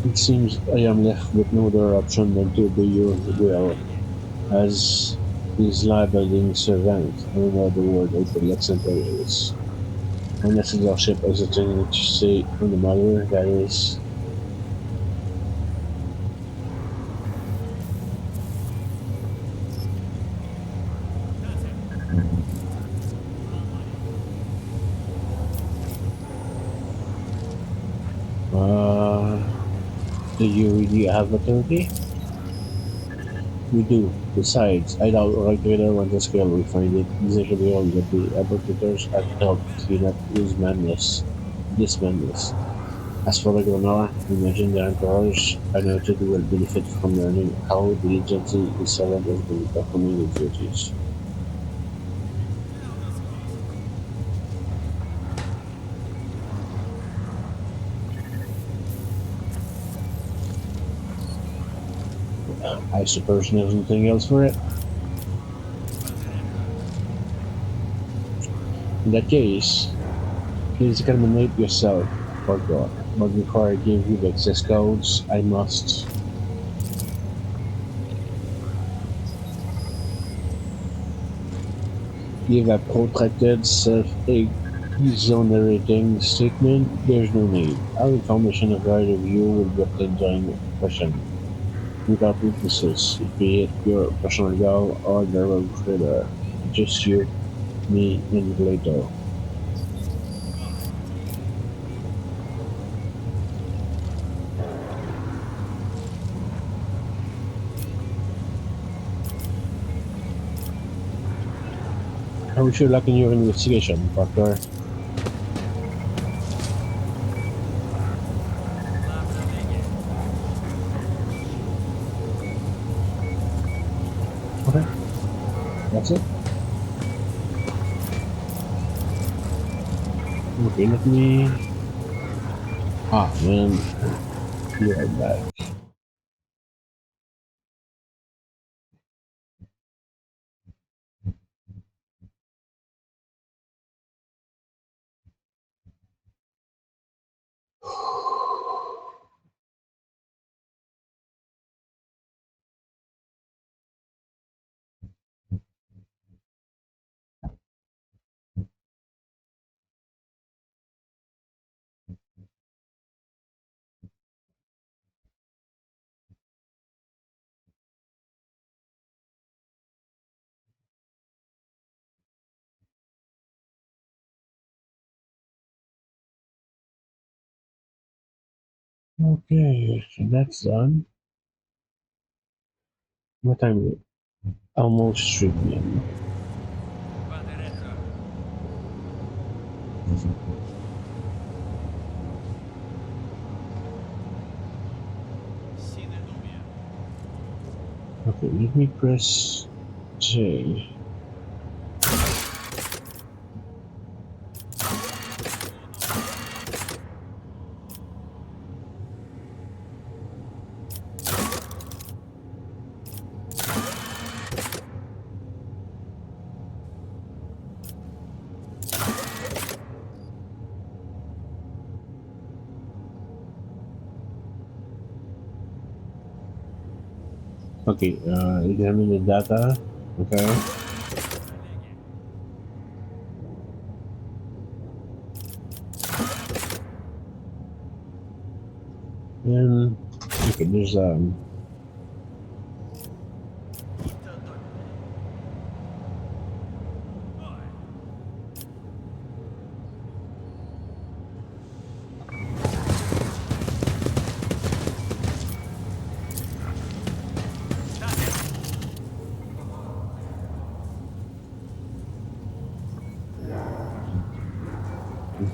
It seems I am left with no other option than to obey your will, as his labeling servant, I don't know the word openly accentuate is. Unless the ship exiting to say on the mother, that is. Uh, do you really have authority? We do. Besides, I doubt right whether on the scale we find it desirable that the abortators had helped clean up this madness. As for the governor, imagine the emperors anointed will benefit from learning how diligently his servant has been performing his duties. I suppose there's nothing else for it. In that case, please examinate yourself, for God. But before I give you the access codes, I must. Give a protracted self-exonerating statement. There's no need. All information required of you will be obtained during questioning. Without witnesses, be it your personal goal or the rogue trader. Just you, me, and later. I wish you luck in your investigation, Parker. Okay, that's it. Okay, let me. Ah, man, be right back. Okay, so that's done. What time is it? Almost 3 p.m. Okay, let me press J. Okay, examine the data. Okay. And okay, there's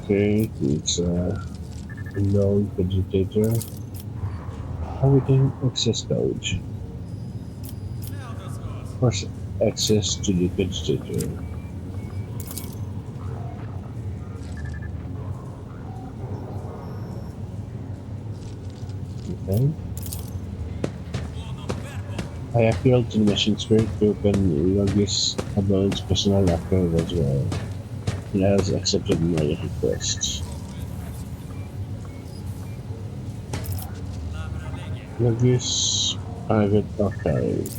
okay, it's a low vegetator. Targeting access code. First, access to the constitutor. Okay. I appealed to the machine spirit to open Logis Abel's personal locker as well. It has accepted my request. Logis private archive.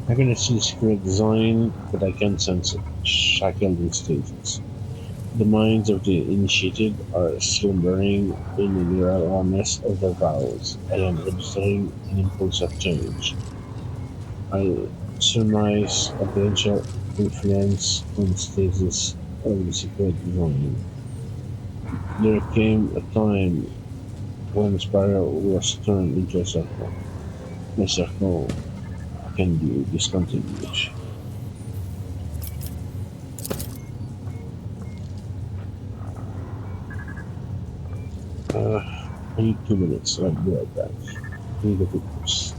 I can see secret design, but I can't sense it. Shackled in stages. The minds of the initiated are slumbering in the neural awareness of their vows. I am registering an impulse of change. I surmise a potential influence on stages of the secret design. There came a time when Spiral was turned into a circle. The circle can be discontinued. Uh, I need 2 minutes, so I'll be right back. I need a quick pause.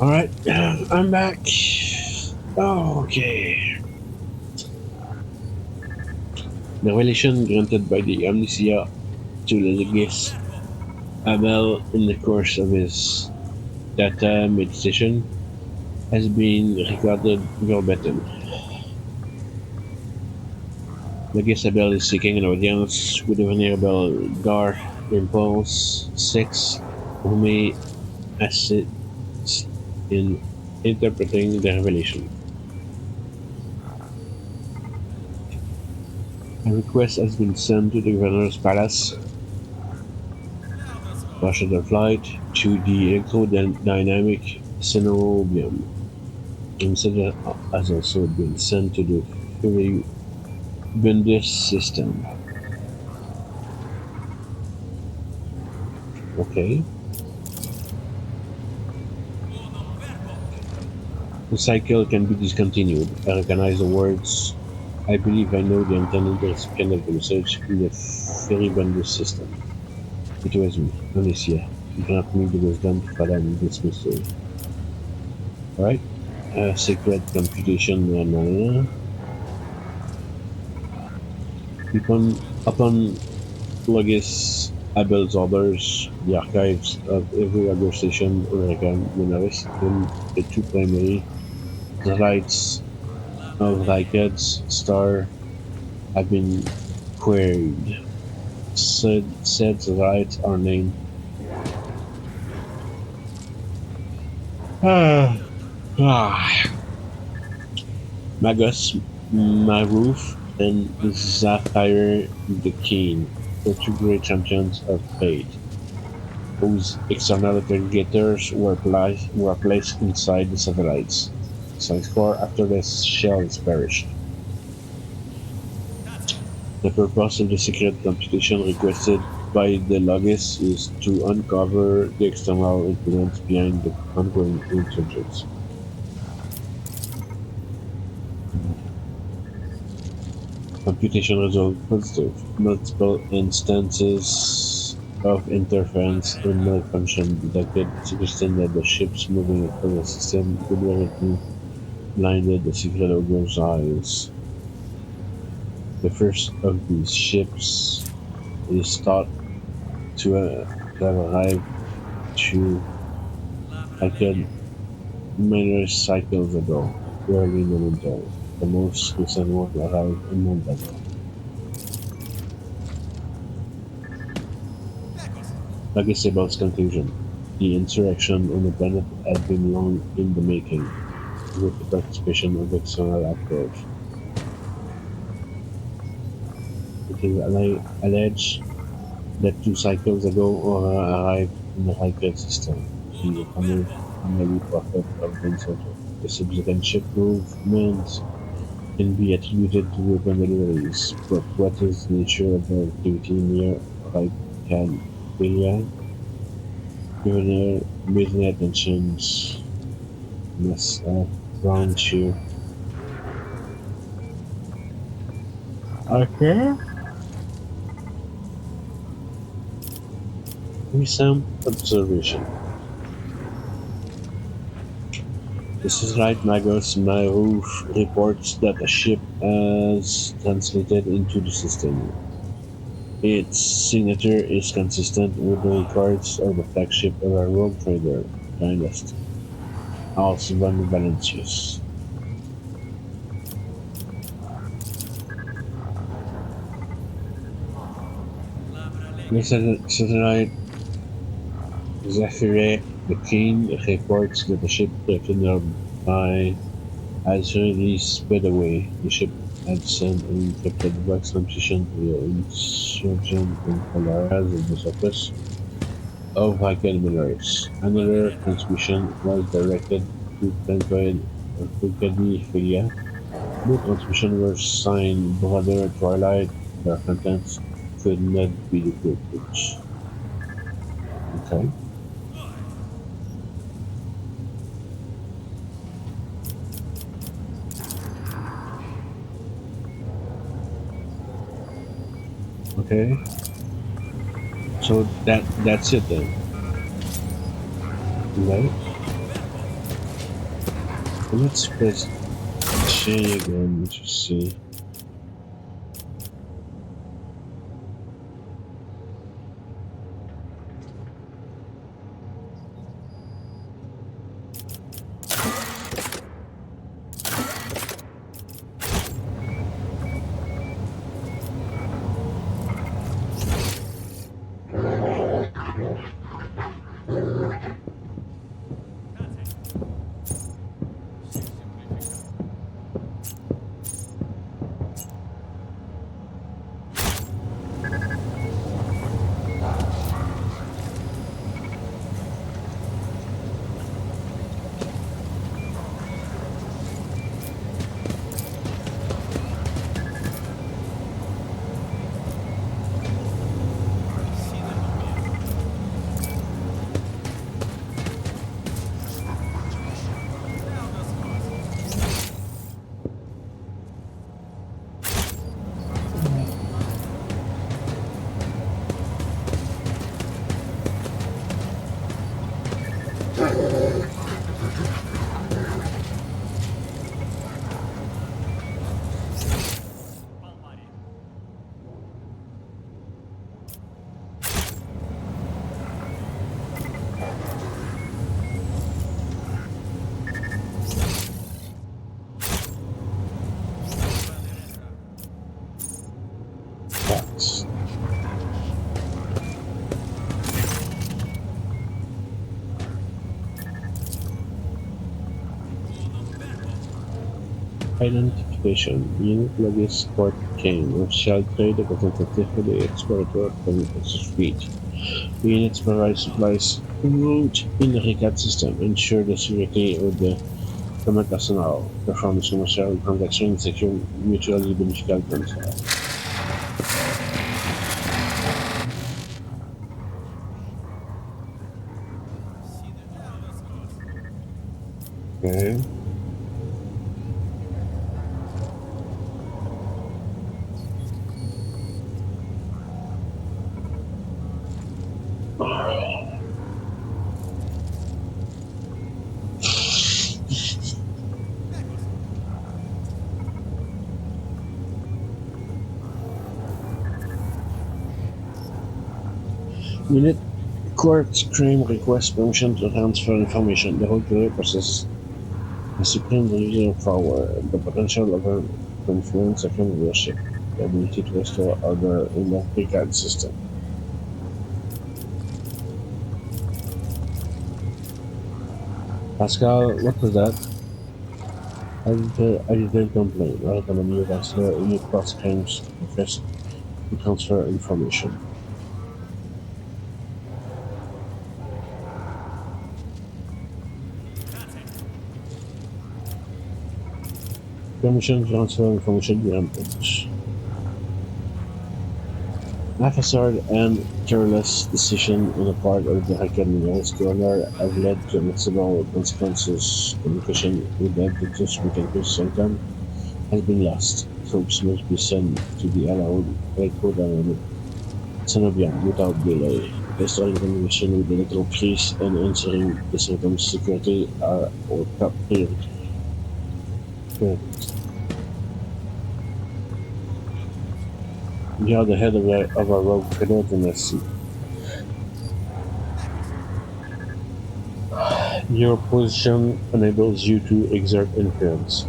Alright, I'm back. Okay. The revelation granted by the amnesia to Legis Abel in the course of his data meditation has been recorded verbatim. Legis Abel is seeking an audience with the Venerable Gar Impulse 6, who may assist in interpreting the revelation. A request has been sent to the Governor's Palace for shuttle flight to the electrodynamic cenobium. A message has also been sent to the Furibundus system. Okay. The cycle can be discontinued. I recognize the words. I believe I know the intended recipient of the message in the Furibundus system. It was me, Alicia. Grant me the wisdom to fathom this mystery. Alright? Secret computation. Upon Logis Abel's orders, the archives of every other station on Lunaris in the two primary satellites of Rikad's star have been queried. Said satellites are named ah, ah, Magus, Maruf, and Zafire the Keen, the two great champions of fate, whose external aggregators were placed inside the satellites. Science core after the shells perished. The purpose of the secret computation requested by the Logis is to uncover the external influence behind the ongoing insurgence. Computation result positive. Multiple instances of interference and malfunction detected, suggesting that the ships moving across the system deliberately blinded the secret ogre's eyes. The first of these ships is thought to have arrived to Icon many cycles ago, purely momentary. The most recent one arrived a month ago. Lagisabel's conclusion: the insurrection on the planet had been long in the making, with the participation of external actors. It is alleged that 2 cycles ago Aura arrived in the Riker system, the primary prophet of the insurgent. The subsequent ship movements can be attributed to weapon deliveries, but what is the nature of their activity near Raikanpelia? Governor Military attentions must have drawn to. Okay. Some observation. This is right. Magos Maruf reports that a ship has translated into the system. Its signature is consistent with the records of the flagship of a rogue trader, Dynast, Alcivan Valencius. The satellite Zephyr the King reports that the ship drifted nearby has hurriedly sped away. The ship had sent an encrypted voice transmission to the insurgent in Polaris at the surface of Viking Minerals. Another transmission was directed to Planetoid Filia. Both transmissions were signed Brother Twilight. Their contents could not be decrypted. Okay. Okay. So that's it then. Right? Let's press J again to see. That's identification. Unit Logis Port King, official trade representative for the explorator from Fleet. The units provide supplies route in the RICAD system, ensure the security of the command personnel, perform commercial transactions, secure mutually beneficial transfer. Okay. Unit Court claim requests permission to transfer information. The whole career process the supreme division of power, the potential of influence of leadership, the ability to restore order in the Picard system. Pascal, what was that? I didn't complain. I recommend you transfer any cross claims request to transfer information. Permission to transfer information granted. Haphazard and careless decision on the part of the Academy's governor have led to unacceptable consequences. Communication with the British Mechanical Sultan has been lost. Troops must be sent to the allowed Record and Cenobian without delay. Restoring communication with the local police and ensuring the Sultan's security are our top priority. You are the head of a rogue presidency. Your position enables you to exert influence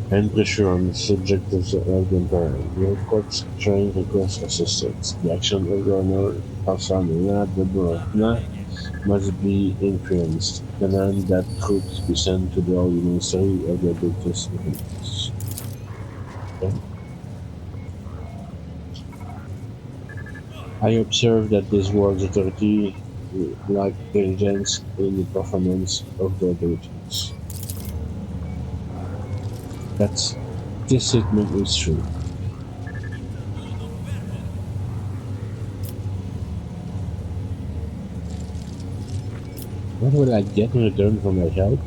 and pressure on the subjects of the Empire. Your court's trying request assistance. The action of Governor Hassan de must be influenced. Demand that troops be sent to the Holy Ministry of the British Defense. Okay. I observe that this world's authority lack diligence in the performance of their duties. That's this statement is true. What will I get in return for my help?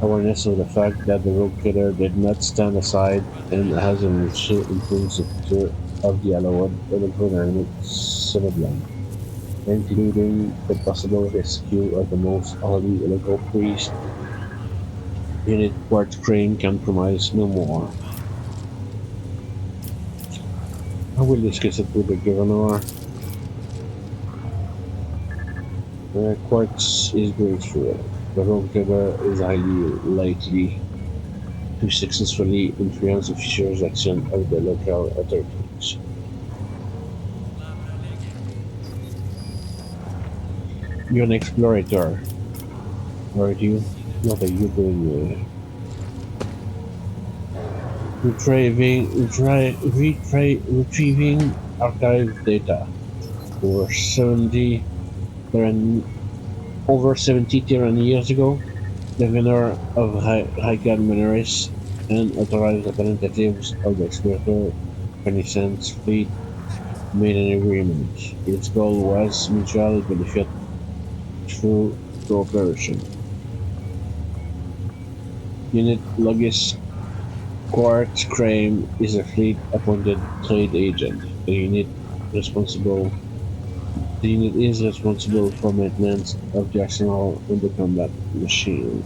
Awareness of the fact that the rogue killer did not stand aside and has influenced the future of the allowed electromagnetic Cenoblan. including the possible rescue of the most holy local priest. Unit Quartz Crane can promise no more. I will discuss it with the governor. Quartz is grateful. The rogue trader is highly likely to successfully influence the future action of the local authorities. You're an explorator, aren't you? What are you doing here? Retrieving archive data. Over 70 Terran, over 70 Terran years ago, the winner of Haikad Mineris and authorized representatives of the explorator Renaissance fleet made an agreement. Its goal was mutual benefit through cooperation. Unit Logis Quartz Crane is a fleet-appointed trade agent. Responsible The unit is responsible for maintenance of the arsenal and the combat machine.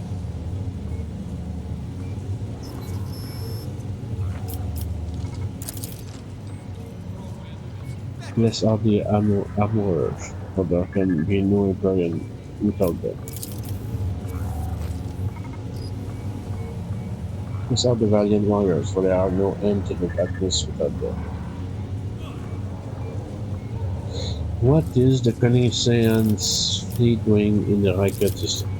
Less are the armorers, but there can be no Imperium without them. Less are the valiant warriors, for there are no end to the darkness without them. What is the Renaissance fleet doing in the Riker system?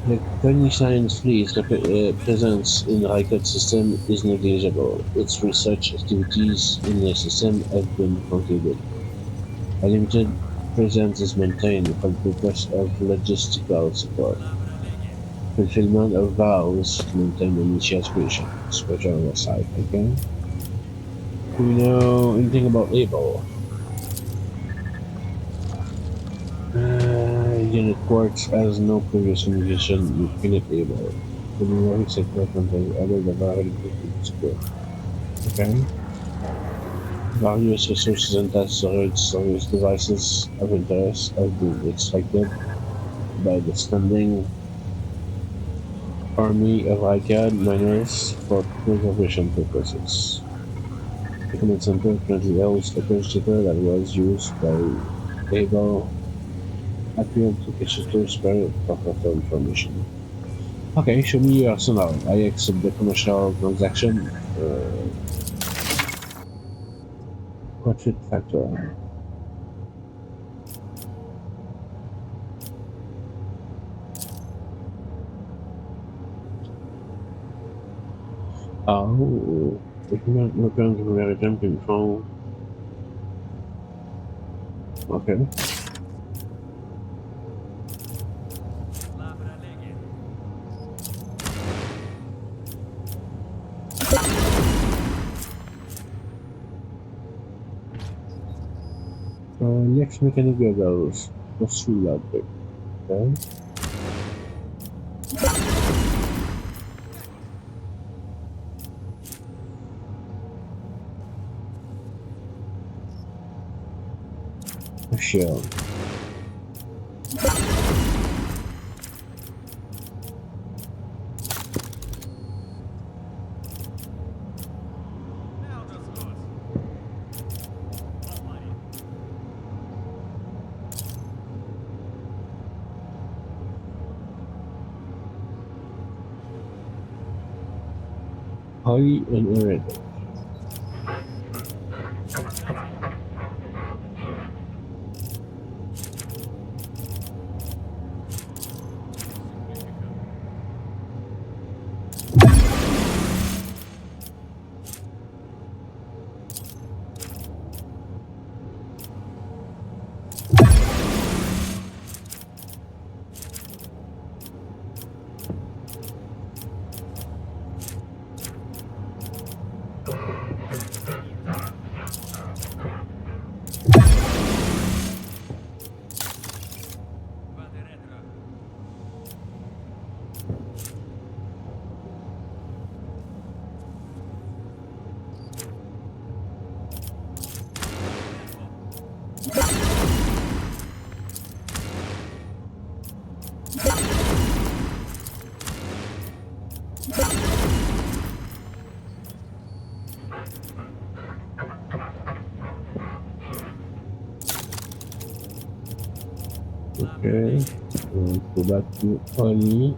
The Renaissance fleet's presence in the Riker system is negligible. Its research activities in the system have been concluded. A limited presence is maintained for the purpose of logistical support, fulfillment of vows to maintain the initial creation, special oversight. Okay. Do we know anything about Able? Unit Quartz has no previous communication with Unit Able. The memory sector contains other than already secure. Okay. Various resources and data storage devices of interest have been extracted by the standing army of ICAD miners for preservation purposes. The command center currently holds a computer that was used by Able appeared to Exeter Spirit for further information. Okay, show me your arsenal. I accept the commercial transaction. Profit factor. Oh, we're going to American control. Okay. Next mechanic goggles. Pursue logic. Okay. A shell. High and erratic. Okay, go back to Oli.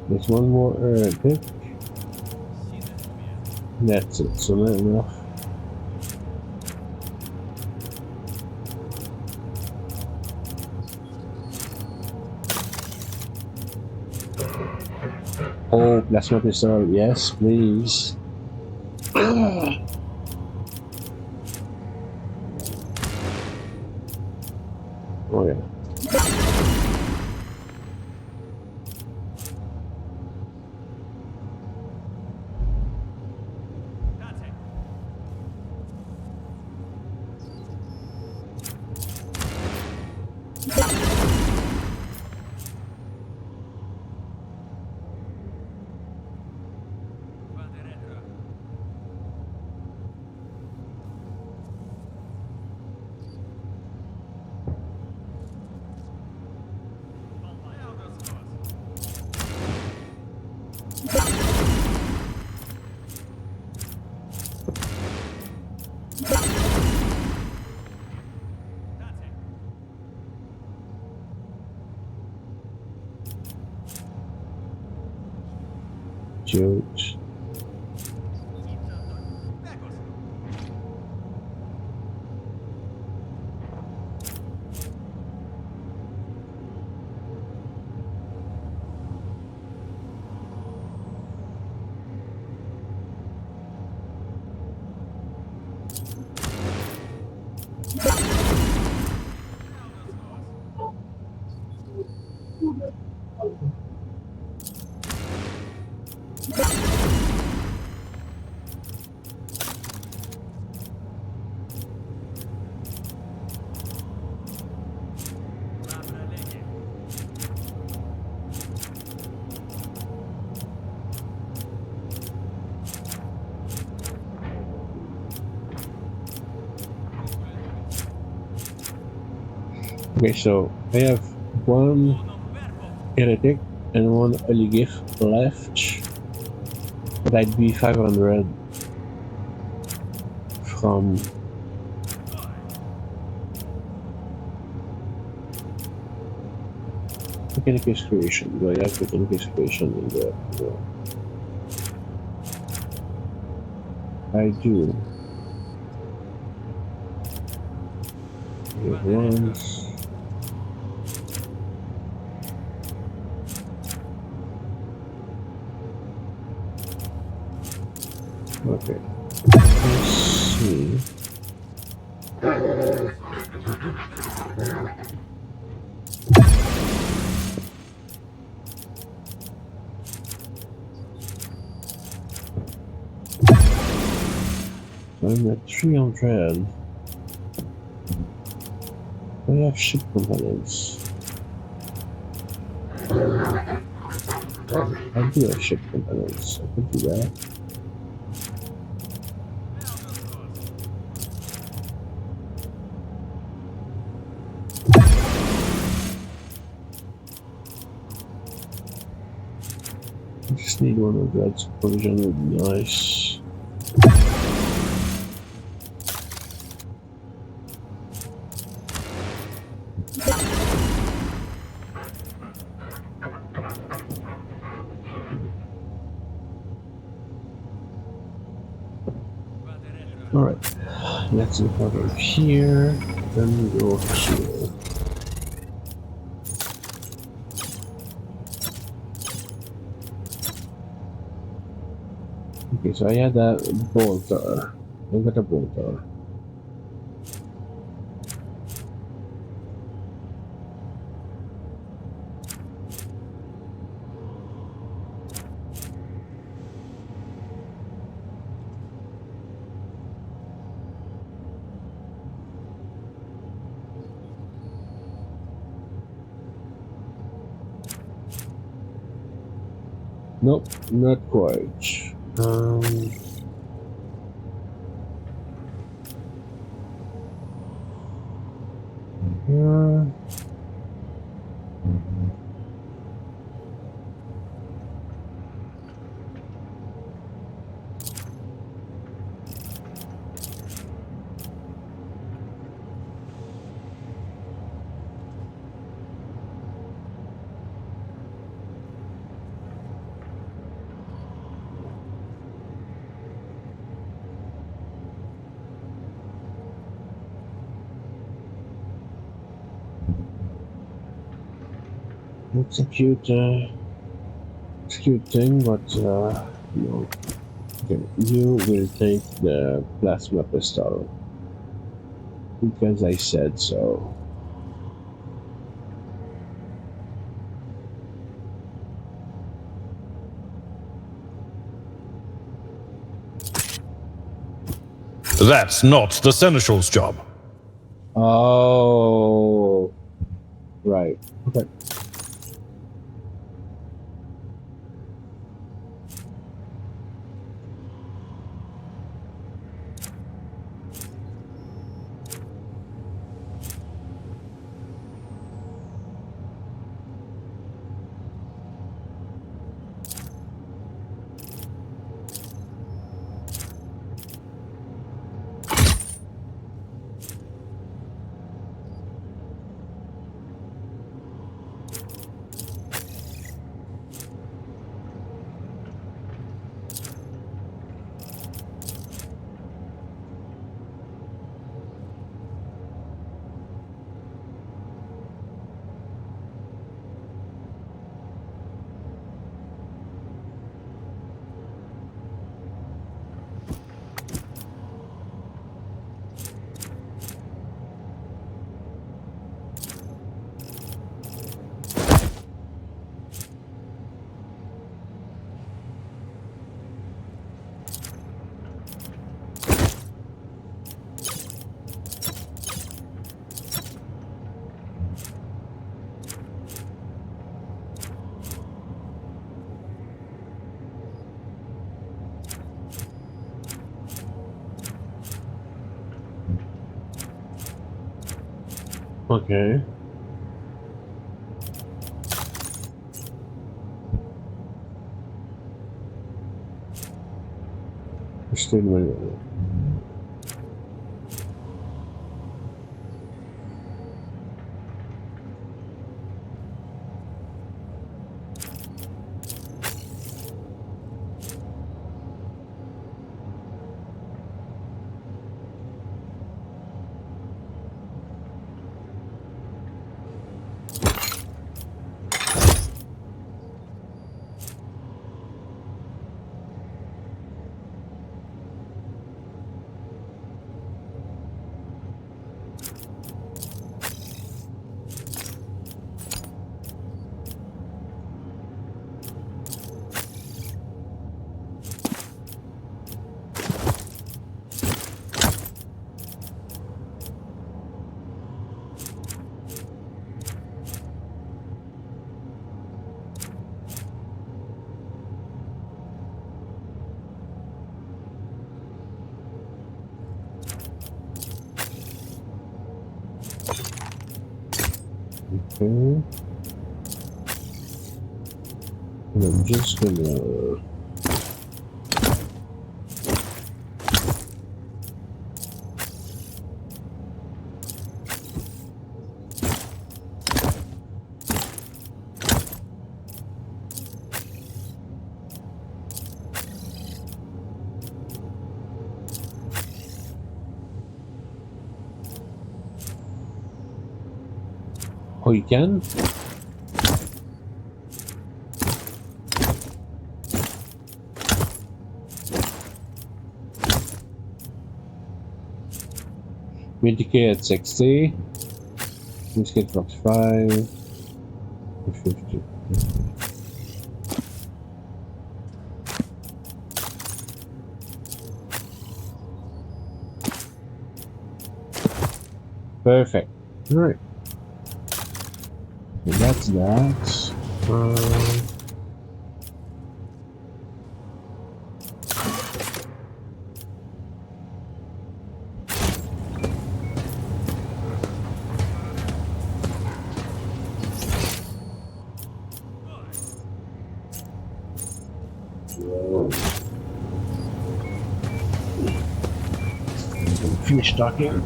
There's one more pick. That's it, so not enough. Oh, plasma pistol, yes, please. Oh yeah. George. Okay, so I have one heretic and one oligif left, but I'd be 500 from mechanical creation. Do I have mechanical creation in there? No. I do. Here once. Okay. Let's see. I'm at 300. I have ship components. I do have ship components. I could do that. I just need one of that supervision would be nice. Alright, let's recover here, then we go here. Okay, so I had a bolter. I got a bolter. Nope, not quite. Yeah. It's a cute thing, but no. Okay, you will take the plasma pistol because I said so. That's not the Seneschal's job. Oh, right. Okay. Okay. Still waiting. Okay. And I'm just gonna oh, you can? Medicare at 60. Let's get box 5. 50. Perfect. Alright. So that's that. finish talking.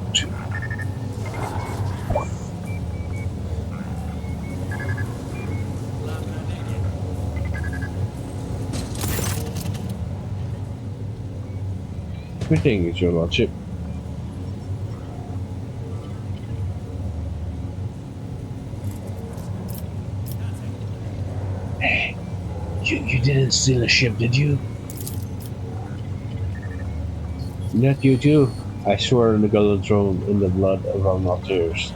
Greetings, your lordship. Hey, you didn't steal a ship, did you? Not you too. I swear on the golden throne in the blood of our martyrs.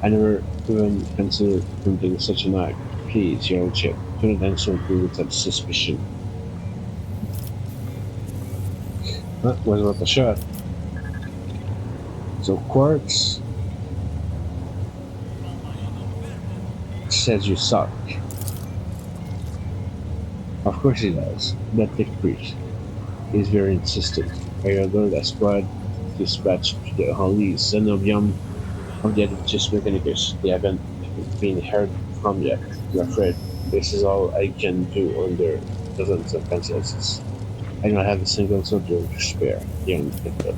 I never even considered committing such an act. Please, your lordship, do not insult me with such suspicion. That was worth a shot. So Quartz says you suck. Of course he does. That thick priest is very insistent. I ordered a squad dispatched to the holy Xenobium of the Adventist Mechanicus. They haven't been heard from yet. I'm afraid this is all I can do under present circumstances. I don't have a single soldier to spare, young Victor.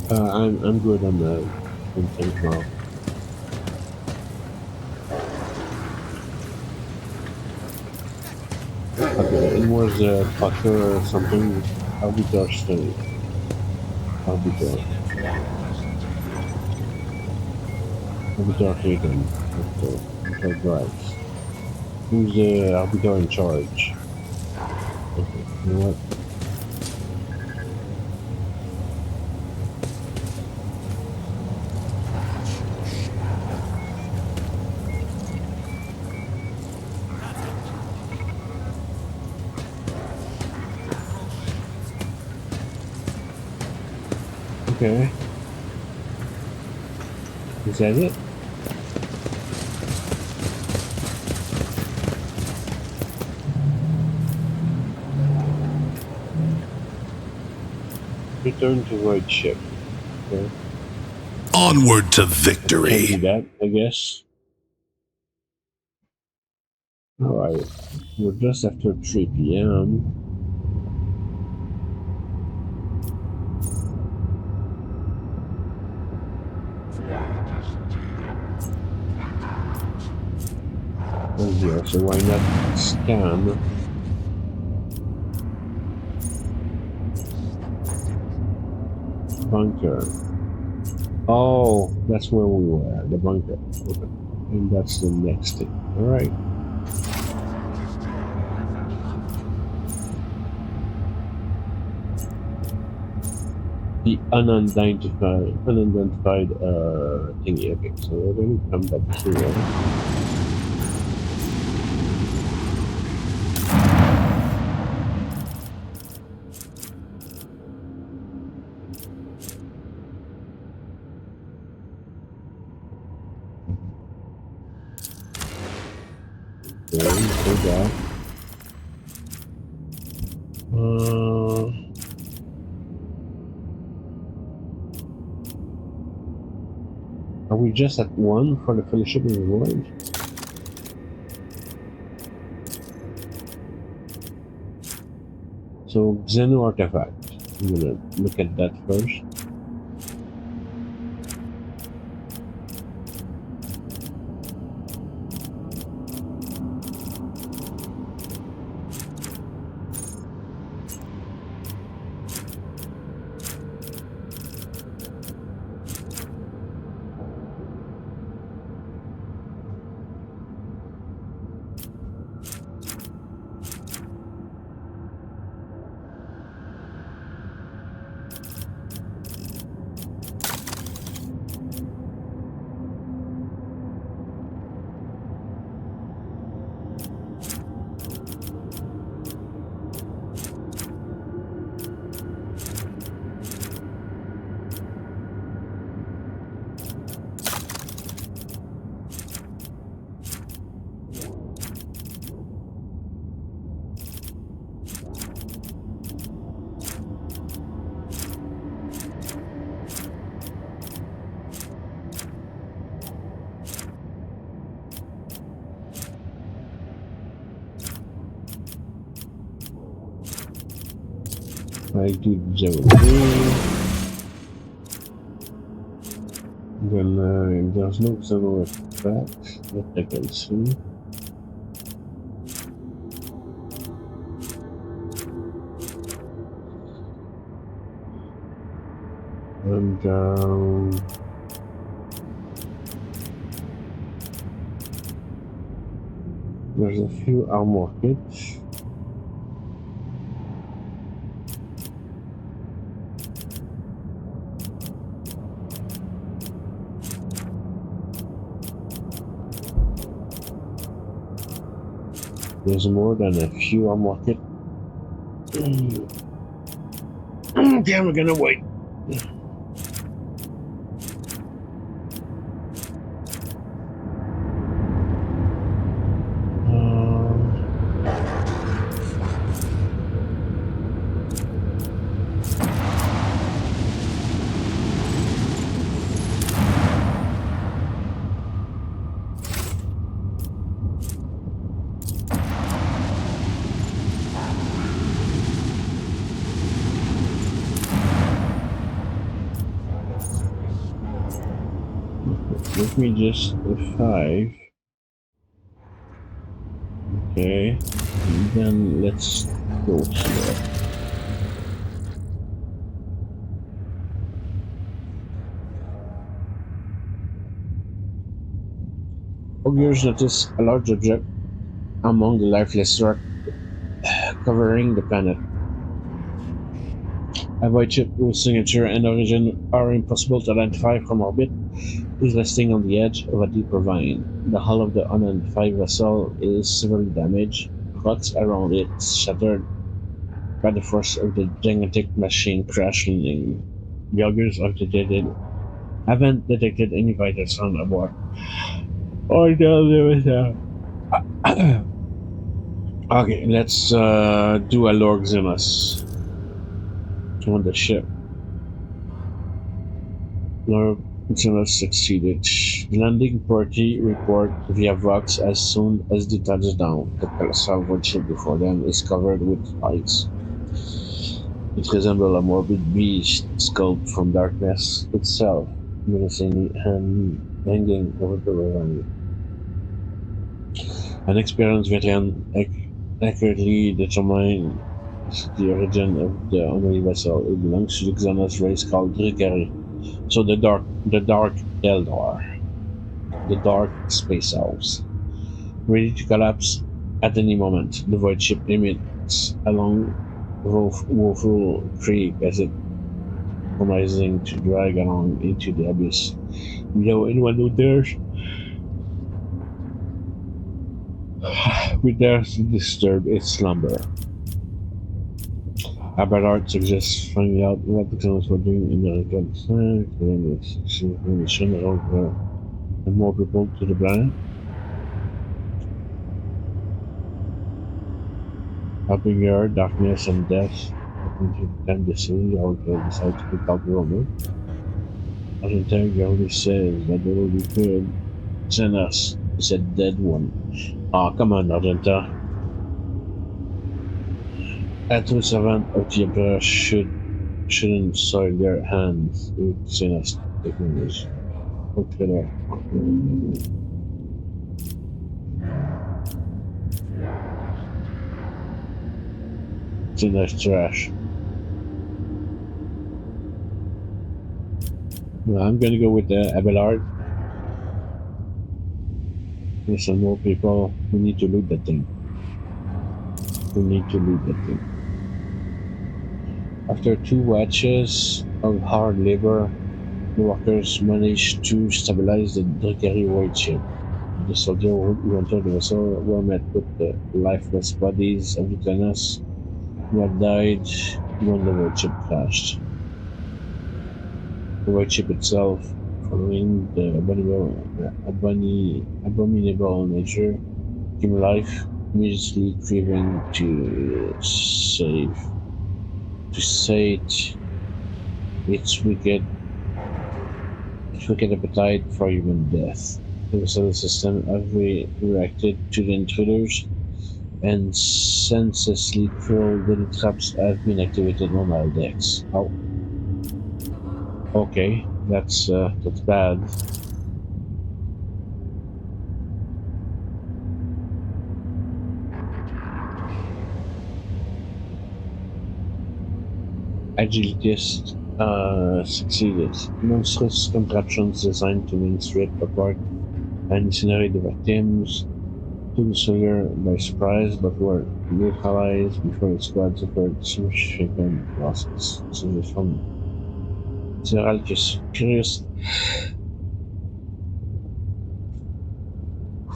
I'm good on the content now. Okay, it was a Pucker or something. Arbiter study. Arbiter. Arbiter taken. Arbiter drives. Who's the arbiter in charge? Okay, you know what? Okay. Is that it? Return to Void Ship. Okay. Onward to Can't do victory. that, I guess. Alright. We're just after 3 p.m. Oh here, so why not scan? Bunker. Oh, that's where we were, the bunker. Okay. And that's the next thing. Alright. The unidentified thingy. Okay, so we're going to come back here. That. Are we just at 1 for the Fellowship of the Void? So, Xeno Artifact. I'm gonna look at that first. I do 03. Then there's no zero effect that I can see. And there's a few armor kits. There's more than a few armor kits. Okay, we're gonna wait. Let me just five. Okay, and then let's go here. Augurs notice a large object among the lifeless rock covering the planet. A void ship whose signature and origin are impossible to identify from orbit is resting on the edge of a deep ravine. The hull of the unidentified vessel is severely damaged, rocks around it shattered by the force of the gigantic machine crash landing. The augurs haven't detected any vital sign aboard. Oh no, there is a... Okay, let's do a Lord Zimus on the ship. Lord Zimus succeeded. The landing party report via Vox as soon as they touch down. The colossal void ship before them is covered with ice. It resembles a morbid beast sculpted from darkness itself, menacingly hanging over the ravine. An experienced veteran accurately determined the origin of the unholy vessel. It belongs to the Xenos race called Drukari. So the dark Eldar, the dark space elves, ready to collapse at any moment. The void ship emits a long, woeful creak as it promising to drag along into the abyss. Below anyone who dares to disturb its slumber. Abelard suggests finding out what the Xenos were doing in the return of more people to the planet. Helping her, darkness and death into the time destiny, or decide to pick out the Roman. Argentine only says that they will be good. Send us, is a dead one. Ah, come on, Argenta. A true servant of the Emperor shouldn't soil their hands with Xenos technology. Okay, Xenos trash. Well, I'm gonna go with Abelard. There's some more people. We need to loot that thing. After 2 watches of hard labor, the workers managed to stabilize the Drukari void ship. The soldiers who entered the vessel were met with the lifeless bodies of the Xenos who had died when the void ship crashed. The void ship itself, following the abominable nature, came life, immediately craving to sate its wicked appetite for human death. The vessel system have reacted to the intruders and senselessly cruel little traps have been activated on our decks. Oh, okay, that's bad. Agilitist succeeded. Monstrous contraptions designed to strip apart and incinerate the victims took the soldier by surprise, but were neutralized before the squad suffered significant losses. Soldiers from several curious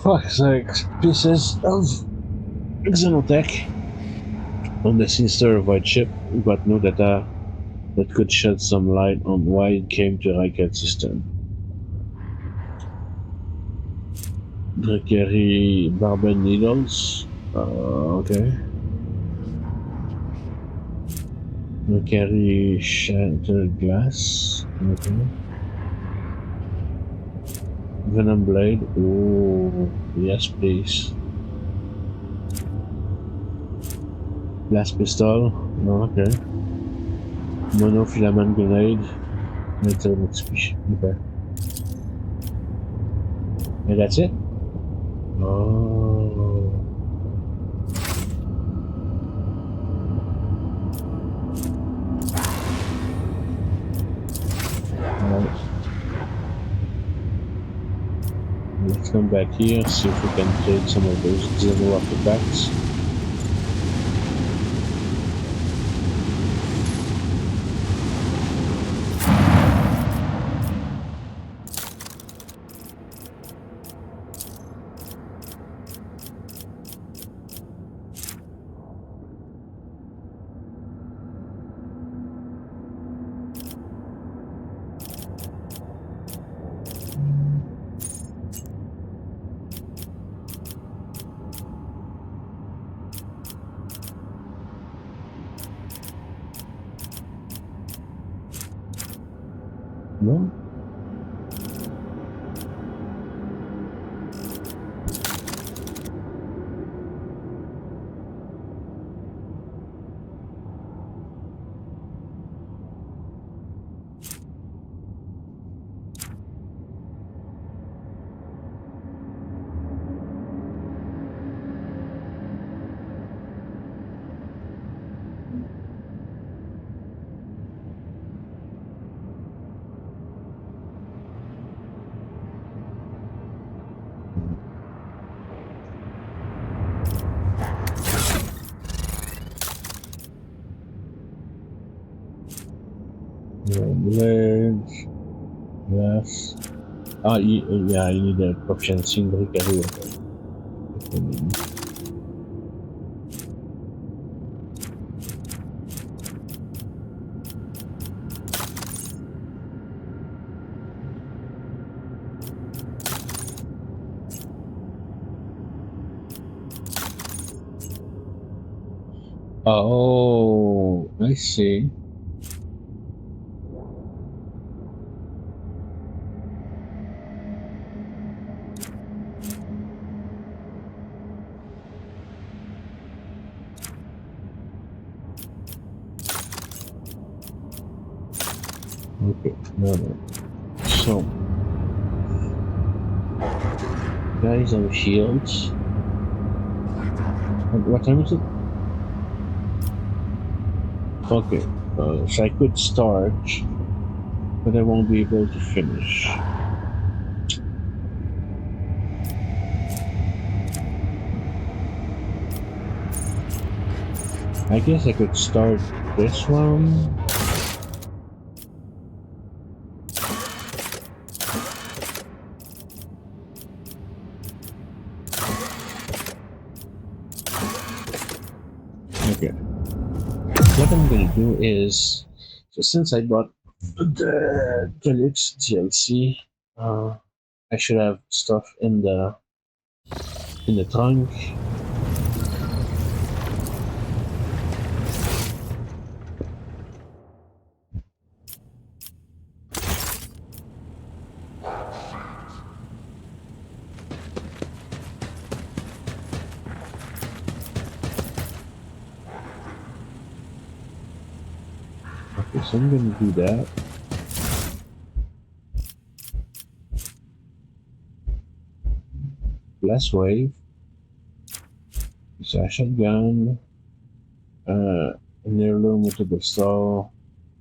fuck's sake pieces of xenotech on the sinister void ship, but no data that could shed some light on why it came to Ryket's system. Drakery barbed needles. Okay. Drakery shattered glass. Okay. Venom blade. Oh, yes, please. Blast pistol. Oh, okay. Monofilament grenade. Metal exhibition. Okay. And that's it? Oh. Alright. Let's come back here, see if we can trade some of those Xeno artifacts. No? No blades. Yes. Yeah, you need a proficiency in Drakery. Okay. Oh, I see. Okay, no. So, guys have shields. What time is it? Okay, so I could start, but I won't be able to finish. I guess I could start this one. Okay. What I'm gonna do is, so since I bought the Deluxe DLC, I should have stuff in the trunk. so I'm gonna do that. Last wave. It's a shotgun. An heirloom to the stall.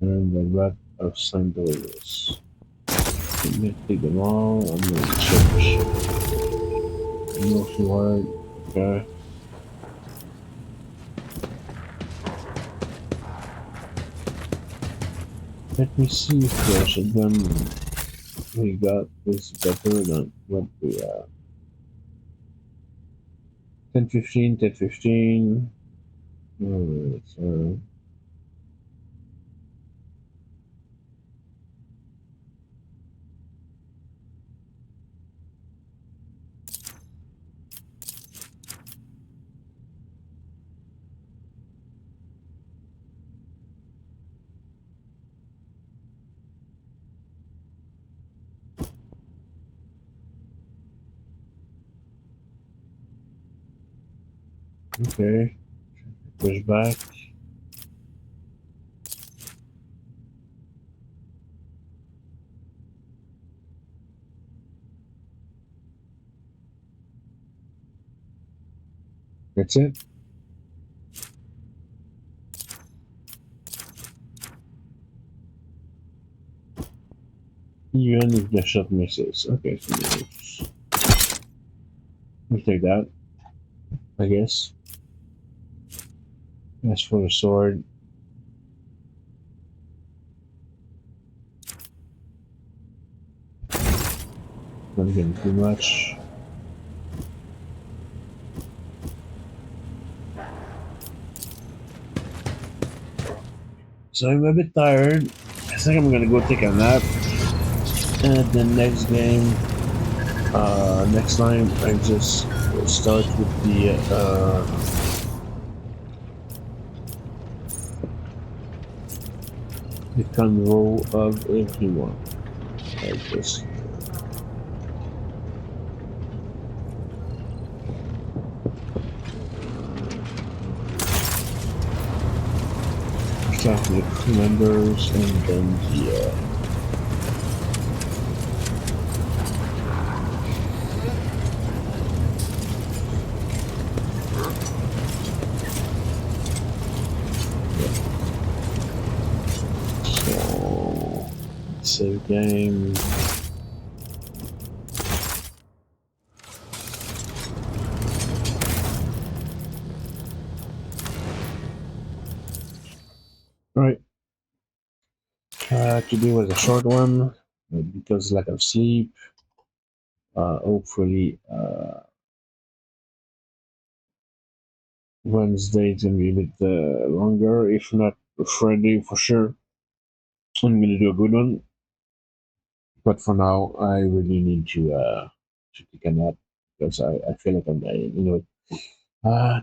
And a rat of St. Louis. I'm gonna take them all. I'm gonna search. No sword. Okay. Let me see if the shotgun we got is better than what we 10-15, 10-15. Alright, so okay. Push back. That's it. Even if the shot misses. Okay, so we'll take that, I guess. As for the sword, not getting too much. So I'm a bit tired. I think I'm gonna go take a nap. And the next game, next time I just start with the convo of everyone. I just start with members and then the so save game. Right. Today was a short one because lack of sleep. Hopefully, Wednesday is gonna be a bit longer. If not Friday, for sure, I'm gonna do a good one. But for now, I really need to take a nap because I feel like I'm dying.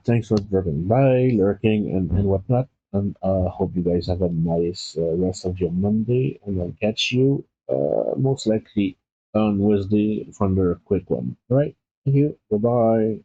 Thanks for dropping by, lurking, and whatnot. And hope you guys have a nice rest of your Monday. And I'll catch you most likely on Wednesday for another quick one. All right. Thank you. Bye bye.